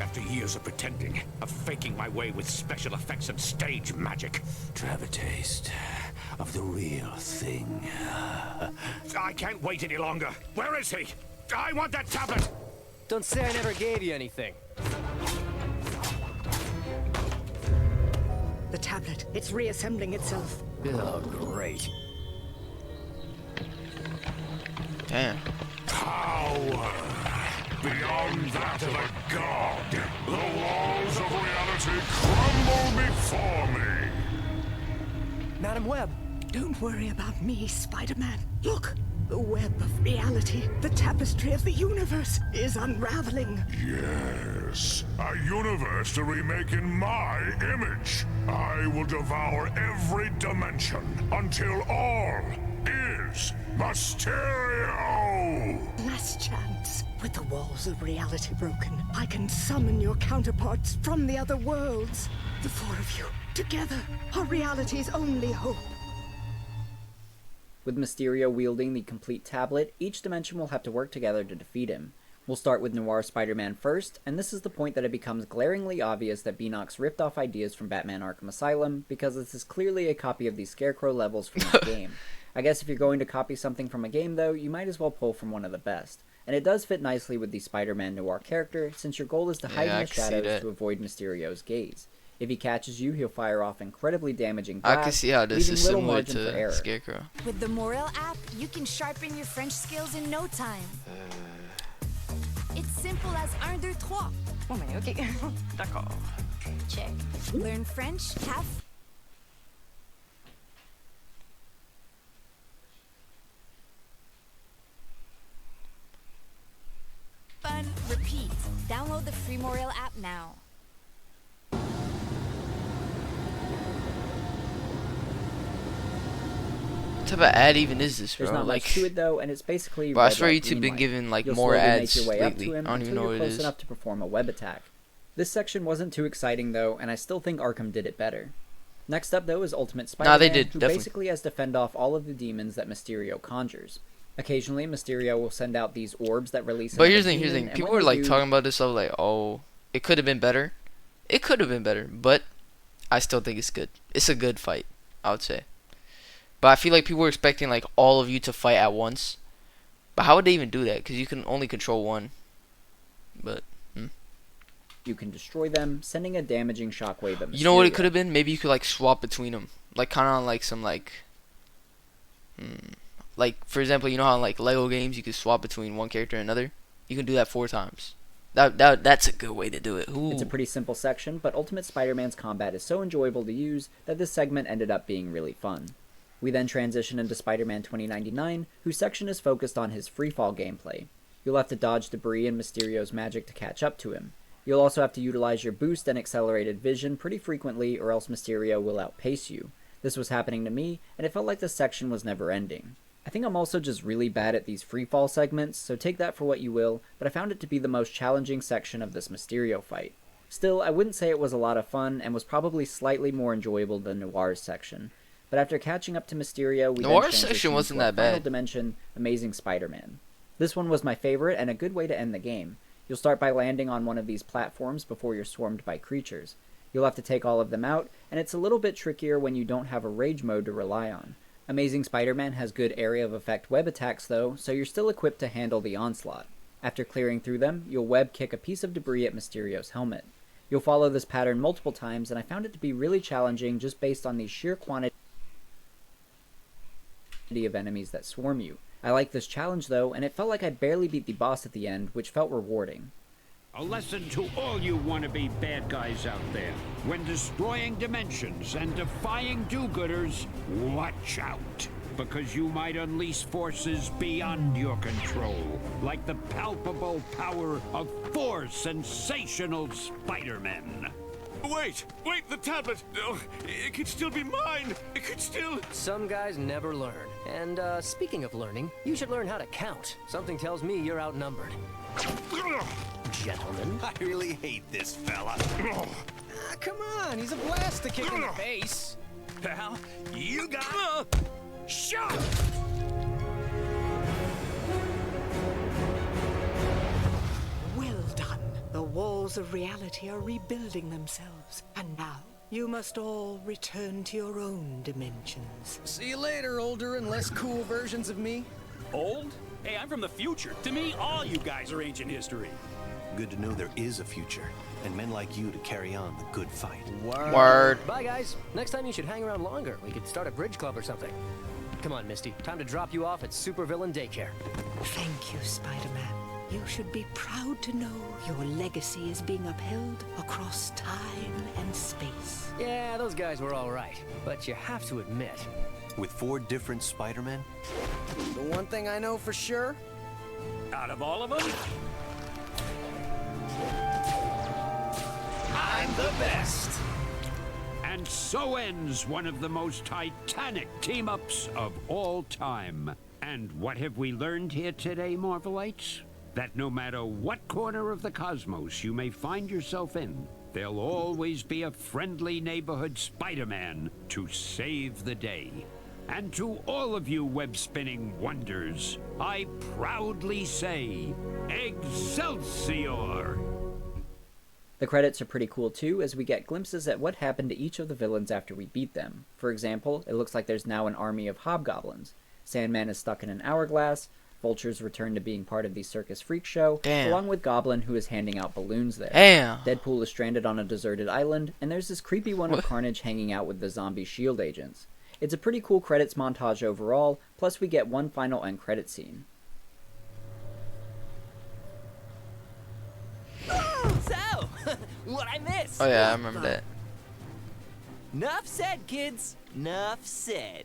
After years of pretending, of faking my way with special effects and stage magic, to have a taste of the real thing. I can't wait any longer. Where is he? I want that tablet! Don't say I never gave you anything. The tablet, it's reassembling itself. Oh, great. Damn. Power beyond that of a god. The walls of reality crumble before me. Madam Webb. Don't worry about me, Spider-Man. Look, the web of reality, the tapestry of the universe is unraveling. Yes, a universe to remake in my image. I will devour every dimension until all is Mysterio! Last chance. With the walls of reality broken, I can summon your counterparts from the other worlds. The four of you, together, are reality's only hope. With Mysterio wielding the complete tablet, each dimension will have to work together to defeat him. We'll start with Noir Spider-Man first, and this is the point that it becomes glaringly obvious that Beanox ripped off ideas from Batman Arkham Asylum, because this is clearly a copy of the Scarecrow levels from that game. I guess if you're going to copy something from a game though, you might as well pull from one of the best. And it does fit nicely with the Spider-Man Noir character, since your goal is to hide in the shadows to avoid Mysterio's gaze. If he catches you, he'll fire off incredibly damaging blasts, I can see how this is similar to for Scarecrow. With the Morel app, you can sharpen your French skills in no time. It's simple as 1, 2, 3. Bon, ben, ok. D'accord. Check. Learn French, have fun, repeat. Download the free Morel app now. What type of ad even is this, bro? There's not much to it though, and it's basically. Bro, I swear red light, YouTube green been light. giving like You'll more slowly ads make your way up lately. to him I don't even know until what you're it close is. enough to perform a web attack. This section wasn't too exciting though, and I still think Arkham did it better. Next up though is Ultimate Spider-Man, they did, who definitely. basically has to fend off all of the demons that Mysterio conjures. Occasionally, Mysterio will send out these orbs that release. But here's the another thing, demon, and people when were they like do- talking about this stuff like, oh, it could have been better. It could have been better, but I still think it's good. It's a good fight, I would say. But I feel like people were expecting like all of you to fight at once. But how would they even do that? Because you can only control one. But You can destroy them, sending a damaging shockwave at Mysterio. you know what it could have been? Maybe you could like swap between them, like kind of like some like for example, you know how in like Lego games you could swap between one character and another. You can do that 4 times. That's a good way to do it. Ooh. It's a pretty simple section, but Ultimate Spider-Man's combat is so enjoyable to use that this segment ended up being really fun. We then transition into Spider-Man 2099, whose section is focused on his freefall gameplay. You'll have to dodge debris and Mysterio's magic to catch up to him. You'll also have to utilize your boost and accelerated vision pretty frequently, or else Mysterio will outpace you. This was happening to me, and it felt like this section was never ending. I think I'm also just really bad at these freefall segments, so take that for what you will, but I found it to be the most challenging section of this Mysterio fight. Still, I wouldn't say it was a lot of fun, and was probably slightly more enjoyable than Noir's section. But after catching up to Mysterio, we Noir's then section transitioned wasn't to our that final bad. dimension, Amazing Spider-Man. This one was my favorite, and a good way to end the game. You'll start by landing on one of these platforms before you're swarmed by creatures. You'll have to take all of them out, and it's a little bit trickier when you don't have a rage mode to rely on. Amazing Spider-Man has good area of effect web attacks though, so you're still equipped to handle the onslaught. After clearing through them, you'll web kick a piece of debris at Mysterio's helmet. You'll follow this pattern multiple times, and I found it to be really challenging just based on the sheer quantity of enemies that swarm you. I like this challenge though, and it felt like I barely beat the boss at the end, which felt rewarding. A lesson to all you wannabe bad guys out there. When destroying dimensions and defying do-gooders, watch out. Because you might unleash forces beyond your control. Like the palpable power of 4 sensational Spider-Men. Wait, the tablet! Oh, it could still be mine! It could still... Some guys never learn. And, speaking of learning, you should learn how to count. Something tells me you're outnumbered. Gentlemen. I really hate this fella. Come on, he's a blast to kick in the face. Pal, you got... Shot! Well done. The walls of reality are rebuilding themselves, and now you must all return to your own dimensions. See you later, older and less cool versions of me. Old? Hey, I'm from the future. To me, all you guys are ancient history. Good to know there is a future, and men like you to carry on the good fight. Word. Bye, guys. Next time you should hang around longer. We could start a bridge club or something. Come on, Misty. Time to drop you off at Supervillain Daycare. Thank you, Spider-Man. You should be proud to know your legacy is being upheld across time and space. Yeah, those guys were all right. But you have to admit... With 4 different Spider-Men? The one thing I know for sure... Out of all of them... I'm the best! And so ends one of the most titanic team-ups of all time. And what have we learned here today, Marvelites? That no matter what corner of the cosmos you may find yourself in, there'll always be a friendly neighborhood Spider-Man to save the day. And to all of you web-spinning wonders, I proudly say, Excelsior! The credits are pretty cool too, as we get glimpses at what happened to each of the villains after we beat them. For example, it looks like there's now an army of hobgoblins. Sandman is stuck in an hourglass, Vulture's returned to being part of the circus freak show, along with Goblin, who is handing out balloons there. Deadpool is stranded on a deserted island, and there's this creepy one of Carnage hanging out with the zombie S.H.I.E.L.D. agents. It's a pretty cool credits montage overall, plus we get one final end credit scene. So, what I missed? Oh yeah, I remember that. Nuff said, kids. Nuff said.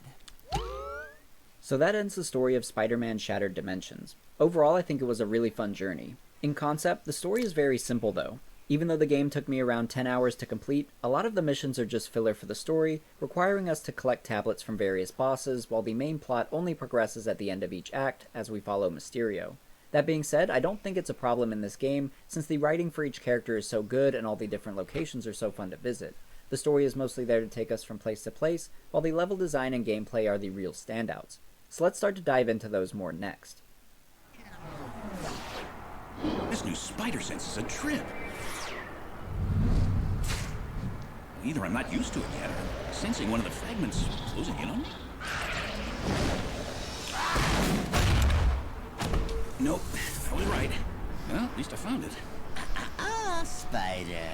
So that ends the story of Spider-Man Shattered Dimensions. Overall, I think it was a really fun journey. In concept, the story is very simple though. Even though the game took me around 10 hours to complete, a lot of the missions are just filler for the story, requiring us to collect tablets from various bosses, while the main plot only progresses at the end of each act as we follow Mysterio. That being said, I don't think it's a problem in this game, since the writing for each character is so good and all the different locations are so fun to visit. The story is mostly there to take us from place to place, while the level design and gameplay are the real standouts. So let's start to dive into those more next. This new spider sense is a trip. Either I'm not used to it yet, or I'm sensing one of the fragments closing in on me. Nope, I was right. Well, at least I found it. Spider,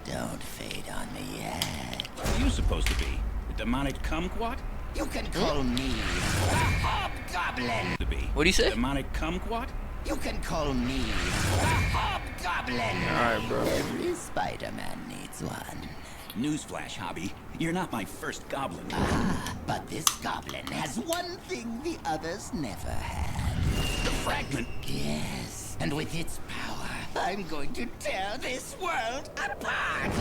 don't fade on me yet. What are you supposed to be? The demonic kumquat? You can call me a hobgoblin. To be. What do you say? Demonic kumquat? You can call me a hobgoblin. Alright, bro. Every Spider-Man needs one. Newsflash, Hobby. You're not my first goblin. But this goblin has one thing the others never had. The fragment. Yes, and with its power, I'm going to tear this world apart.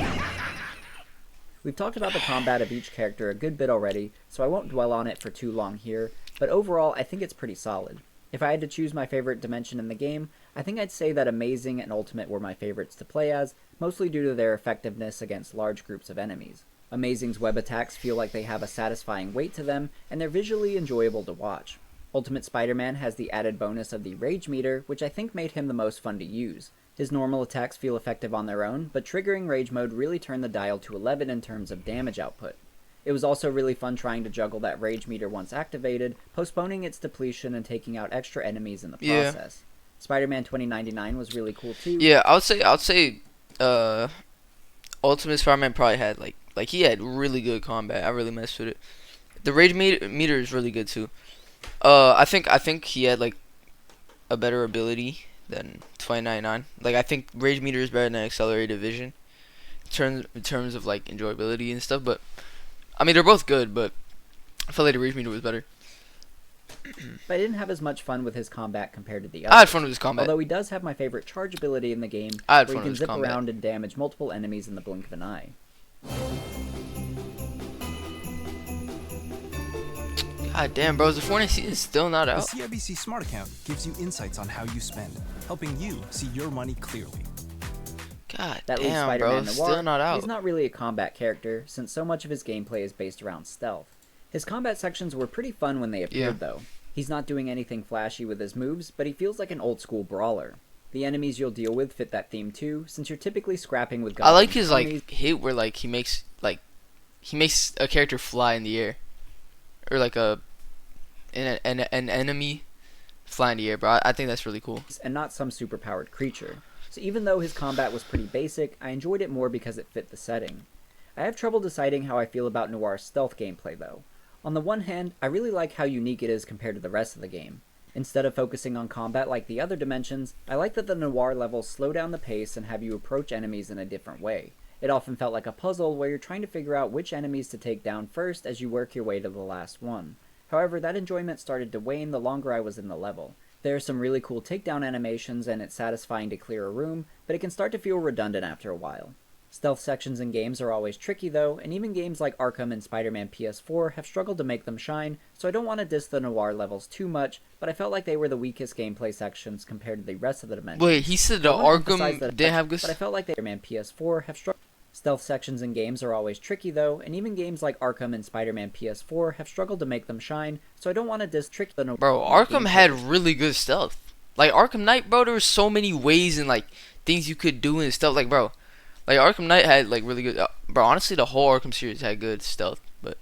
We've talked about the combat of each character a good bit already, so I won't dwell on it for too long here, but overall I think it's pretty solid. If I had to choose my favorite dimension in the game, I think I'd say that Amazing and Ultimate were my favorites to play as, mostly due to their effectiveness against large groups of enemies. Amazing's web attacks feel like they have a satisfying weight to them, and they're visually enjoyable to watch. Ultimate Spider-Man has the added bonus of the Rage Meter, which I think made him the most fun to use. His normal attacks feel effective on their own, but triggering Rage Mode really turned the dial to 11 in terms of damage output. It was also really fun trying to juggle that Rage Meter once activated, postponing its depletion and taking out extra enemies in the process. Spider-Man 2099 was really cool too. Yeah, I would say Ultimate Spider-Man probably had like he had really good combat. I really messed with it. The Rage meter is really good too. I think he had like a better ability than 2099. Like I think Rage Meter is better than Accelerated Vision in terms of like enjoyability and stuff, but I mean they're both good, but I felt like the Rage Meter was better. But I didn't have as much fun with his combat compared to the others. I had fun with his combat. Although he does have my favorite charge ability in the game, where he can zip around and damage multiple enemies in the blink of an eye. God damn, bro, the Fortnite season is still not out. The CIBC Smart Account gives you insights on how you spend, helping you see your money clearly. God That leaves damn, Spider-Man bro, Noir. still not out. He's not really a combat character, since so much of his gameplay is based around stealth. His combat sections were pretty fun when they appeared, though. He's not doing anything flashy with his moves, but he feels like an old-school brawler. The enemies you'll deal with fit that theme too, since you're typically scrapping with I like goblins, his like hit where like he makes a character fly in the air, or like an enemy fly in the air, bro. I think that's really cool. And not some superpowered creature. So even though his combat was pretty basic, I enjoyed it more because it fit the setting. I have trouble deciding how I feel about Noir's stealth gameplay though. On the one hand, I really like how unique it is compared to the rest of the game. Instead of focusing on combat like the other dimensions, I like that the Noir levels slow down the pace and have you approach enemies in a different way. It often felt like a puzzle where you're trying to figure out which enemies to take down first as you work your way to the last one. However, that enjoyment started to wane the longer I was in the level. There are some really cool takedown animations and it's satisfying to clear a room, but it can start to feel redundant after a while. Stealth sections in games are always tricky though, and even games like Arkham and Spider-Man PS4 have struggled to make them shine, so I don't want to diss the Noir levels too much, but I felt like they were the weakest gameplay sections compared to the rest of the dimensions. Wait, he said the Arkham didn't have good. But I felt like Spider-Man PS4 have struggled. Stealth sections in games are always tricky though, and even games like Arkham and Spider-Man PS4 have struggled to make them shine, so I don't want to diss trick the Noir. Bro, Arkham had really good stealth. Like Arkham Knight, bro, there were so many ways and like things you could do and stuff. Like, bro, like Arkham Knight had like really good. Bro, honestly, the whole Arkham series had good stealth. But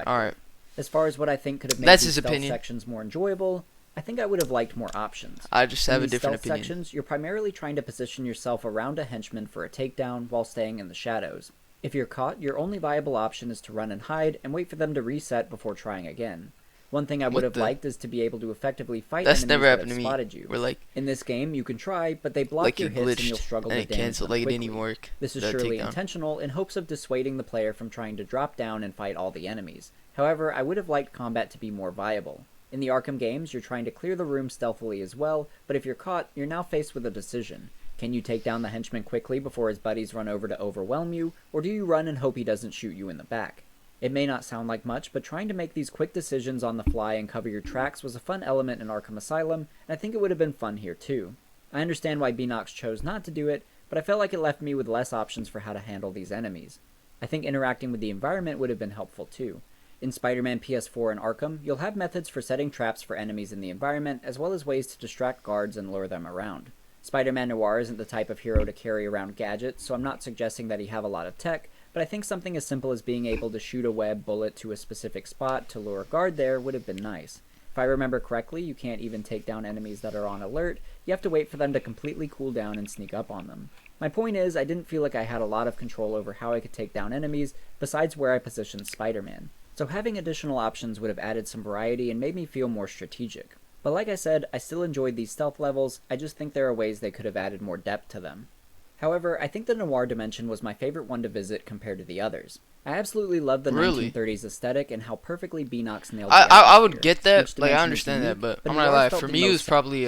all right. As far as what I think could have made That's these his stealth opinion. sections more enjoyable, I think I would have liked more options. I just have In a these different stealth opinion. sections, you're primarily trying to position yourself around a henchman for a takedown while staying in the shadows. If you're caught, your only viable option is to run and hide and wait for them to reset before trying again. One thing I would have liked is to be able to effectively fight That's enemies never that happened have to me. spotted you. Where, like, in this game, you can try, but they block like your it hits and you'll glitched struggle and to it damage canceled, them like it quickly. didn't even work. This is The surely takedown. intentional in hopes of dissuading the player from trying to drop down and fight all the enemies. However, I would have liked combat to be more viable. In the Arkham games, you're trying to clear the room stealthily as well, but if you're caught, you're now faced with a decision. Can you take down the henchman quickly before his buddies run over to overwhelm you, or do you run and hope he doesn't shoot you in the back? It may not sound like much, but trying to make these quick decisions on the fly and cover your tracks was a fun element in Arkham Asylum, and I think it would have been fun here too. I understand why Beanox chose not to do it, but I felt like it left me with less options for how to handle these enemies. I think interacting with the environment would have been helpful too. In Spider-Man PS4 and Arkham, you'll have methods for setting traps for enemies in the environment, as well as ways to distract guards and lure them around. Spider-Man Noir isn't the type of hero to carry around gadgets, so I'm not suggesting that he have a lot of tech, but I think something as simple as being able to shoot a web bullet to a specific spot to lure a guard there would have been nice. If I remember correctly, you can't even take down enemies that are on alert, you have to wait for them to completely cool down and sneak up on them. My point is, I didn't feel like I had a lot of control over how I could take down enemies, besides where I positioned Spider-Man. So having additional options would have added some variety and made me feel more strategic. But like I said, I still enjoyed these stealth levels, I just think there are ways they could have added more depth to them. However, I think the Noir dimension was my favorite one to visit compared to the others. I absolutely love the Really? 1930s aesthetic and how perfectly Beanox nailed the I would atmosphere. get that, Each like I dimension is understand that, unique, but I'm not Noir's gonna lie. felt For the me, it was most probably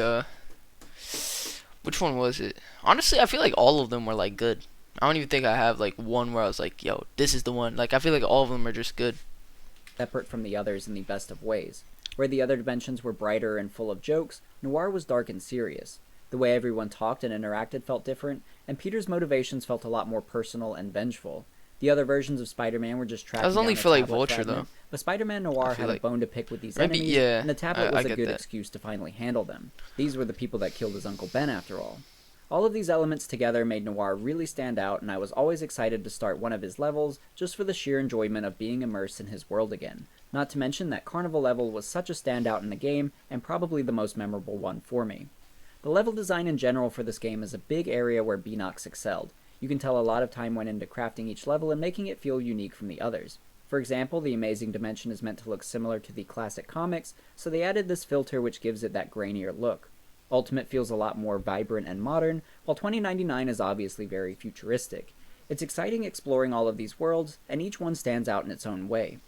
which one was it? Honestly, I feel like all of them were like good. I don't even think I have like one where I was like, yo, this is the one. Like I feel like all of them are just good. separate from the others in the best of ways. Where the other dimensions were brighter and full of jokes, Noir was dark and serious. The way everyone talked and interacted felt different, and Peter's motivations felt a lot more personal and vengeful. The other versions of Spider-Man were just tracking That was only down a for, like, tablet Vulture, fragment, though. But Spider-Man Noir I feel had a like- bone to pick with these Maybe, enemies, yeah, and the tablet was I a get good that. excuse to finally handle them. These were the people that killed his Uncle Ben, after all. All of these elements together made Noir really stand out, and I was always excited to start one of his levels, just for the sheer enjoyment of being immersed in his world again. Not to mention that Carnival level was such a standout in the game, and probably the most memorable one for me. The level design in general for this game is a big area where Beanox excelled. You can tell a lot of time went into crafting each level and making it feel unique from the others. For example, the Amazing Dimension is meant to look similar to the classic comics, so they added this filter which gives it that grainier look. Ultimate feels a lot more vibrant and modern, while 2099 is obviously very futuristic. It's exciting exploring all of these worlds, and each one stands out in its own way.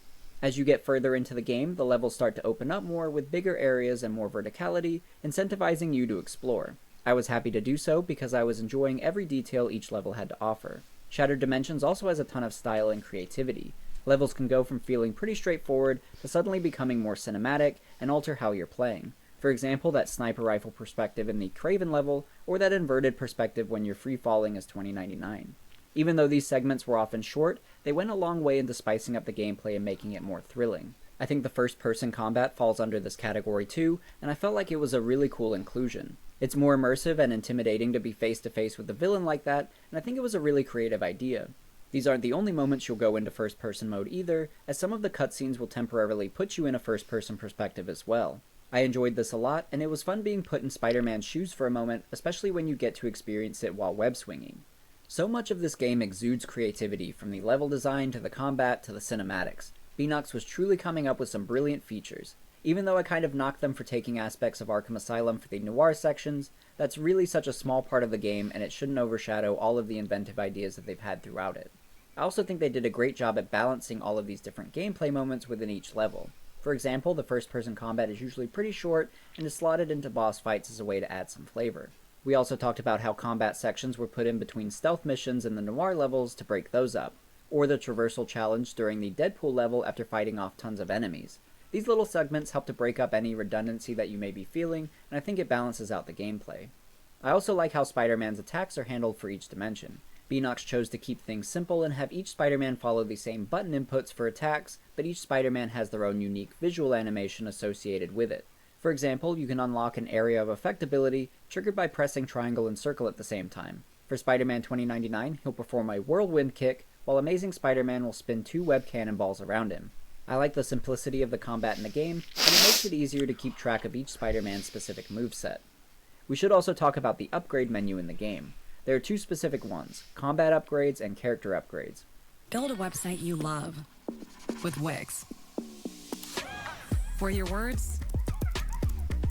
As you get further into the game, the levels start to open up more with bigger areas and more verticality, incentivizing you to explore. I was happy to do so because I was enjoying every detail each level had to offer. Shattered Dimensions also has a ton of style and creativity. Levels can go from feeling pretty straightforward to suddenly becoming more cinematic and alter how you're playing. For example, that sniper rifle perspective in the Craven level, or that inverted perspective when you're free-falling as 2099. Even though these segments were often short, they went a long way into spicing up the gameplay and making it more thrilling. I think the first-person combat falls under this category too, and I felt like it was a really cool inclusion. It's more immersive and intimidating to be face to face with the villain like that, and I think it was a really creative idea. These aren't the only moments you'll go into first-person mode either, as some of the cutscenes will temporarily put you in a first-person perspective as well. I enjoyed this a lot, and it was fun being put in Spider-Man's shoes for a moment, especially when you get to experience it while web-swinging. So much of this game exudes creativity, from the level design to the combat to the cinematics. Beenox was truly coming up with some brilliant features. Even though I kind of knocked them for taking aspects of Arkham Asylum for the noir sections, that's really such a small part of the game, and it shouldn't overshadow all of the inventive ideas that they've had throughout it. I also think they did a great job at balancing all of these different gameplay moments within each level. For example, the first-person combat is usually pretty short and is slotted into boss fights as a way to add some flavor. We also talked about how combat sections were put in between stealth missions and the noir levels to break those up, or the traversal challenge during the Deadpool level after fighting off tons of enemies. These little segments help to break up any redundancy that you may be feeling, and I think it balances out the gameplay. I also like how Spider-Man's attacks are handled for each dimension. Beenox chose to keep things simple and have each Spider-Man follow the same button inputs for attacks, but each Spider-Man has their own unique visual animation associated with it. For example, you can unlock an area of effect ability triggered by pressing triangle and circle at the same time. For Spider-Man 2099, he'll perform a whirlwind kick, while Amazing Spider-Man will spin 2 web cannonballs around him. I like the simplicity of the combat in the game, and it makes it easier to keep track of each Spider-Man's specific moveset. We should also talk about the upgrade menu in the game. There are 2 specific ones, combat upgrades and character upgrades. Build a website you love with Wix. For your words,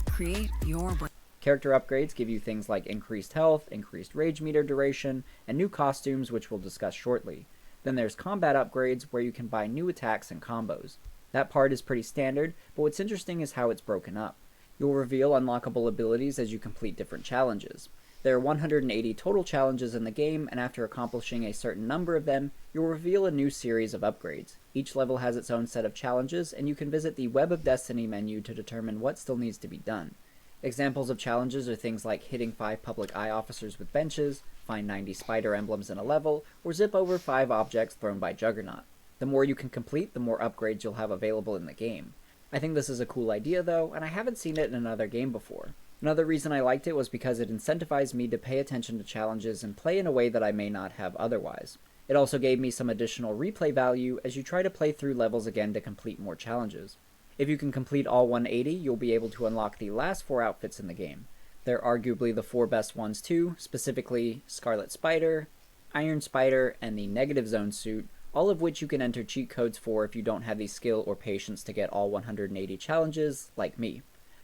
create your brand. Character upgrades give you things like increased health, increased rage meter duration, and new costumes, which we'll discuss shortly. Then there's combat upgrades, where you can buy new attacks and combos. That part is pretty standard, but what's interesting is how it's broken up. You'll reveal unlockable abilities as you complete different challenges. There are 180 total challenges in the game, and after accomplishing a certain number of them, you'll reveal a new series of upgrades. Each level has its own set of challenges, and you can visit the Web of Destiny menu to determine what still needs to be done. Examples of challenges are things like hitting 5 public eye officers with benches, find 90 spider emblems in a level, or zip over 5 objects thrown by Juggernaut. The more you can complete, the more upgrades you'll have available in the game. I think this is a cool idea though, and I haven't seen it in another game before. Another reason I liked it was because it incentivized me to pay attention to challenges and play in a way that I may not have otherwise. It also gave me some additional replay value as you try to play through levels again to complete more challenges. If you can complete all 180, you'll be able to unlock the last 4 outfits in the game. They're arguably the 4 best ones too, specifically Scarlet Spider, Iron Spider, and the Negative Zone suit, all of which you can enter cheat codes for if you don't have the skill or patience to get all 180 challenges, like me.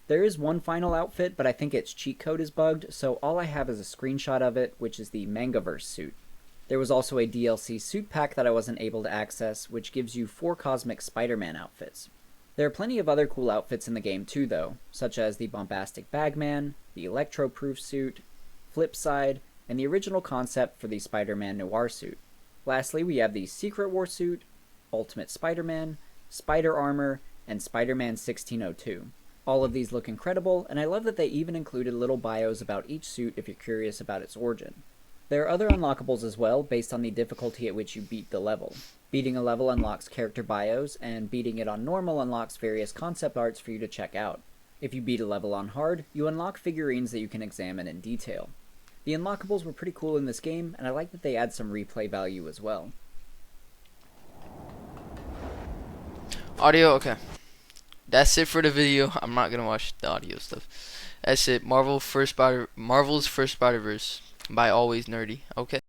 There is one final outfit, but I think its cheat code is bugged, so all I have is a screenshot of it, which is the Mangaverse suit. There was also a DLC suit pack that I wasn't able to access, which gives you 4 Cosmic Spider-Man outfits. There are plenty of other cool outfits in the game too though, such as the Bombastic Bagman, the Electro-Proof suit, Flipside, and the original concept for the Spider-Man Noir suit. Lastly, we have the Secret War suit, Ultimate Spider-Man, Spider Armor, and Spider-Man 1602. All of these look incredible, and I love that they even included little bios about each suit if you're curious about its origin. There are other unlockables as well, based on the difficulty at which you beat the level. Beating a level unlocks character bios, and beating it on normal unlocks various concept arts for you to check out. If you beat a level on hard, you unlock figurines that you can examine in detail. The unlockables were pretty cool in this game, and I like that they add some replay value as well. Audio, okay. That's it for the video. I'm not gonna watch the audio stuff. That's it. Marvel's First Spider-Verse by Always Nerdy. Okay.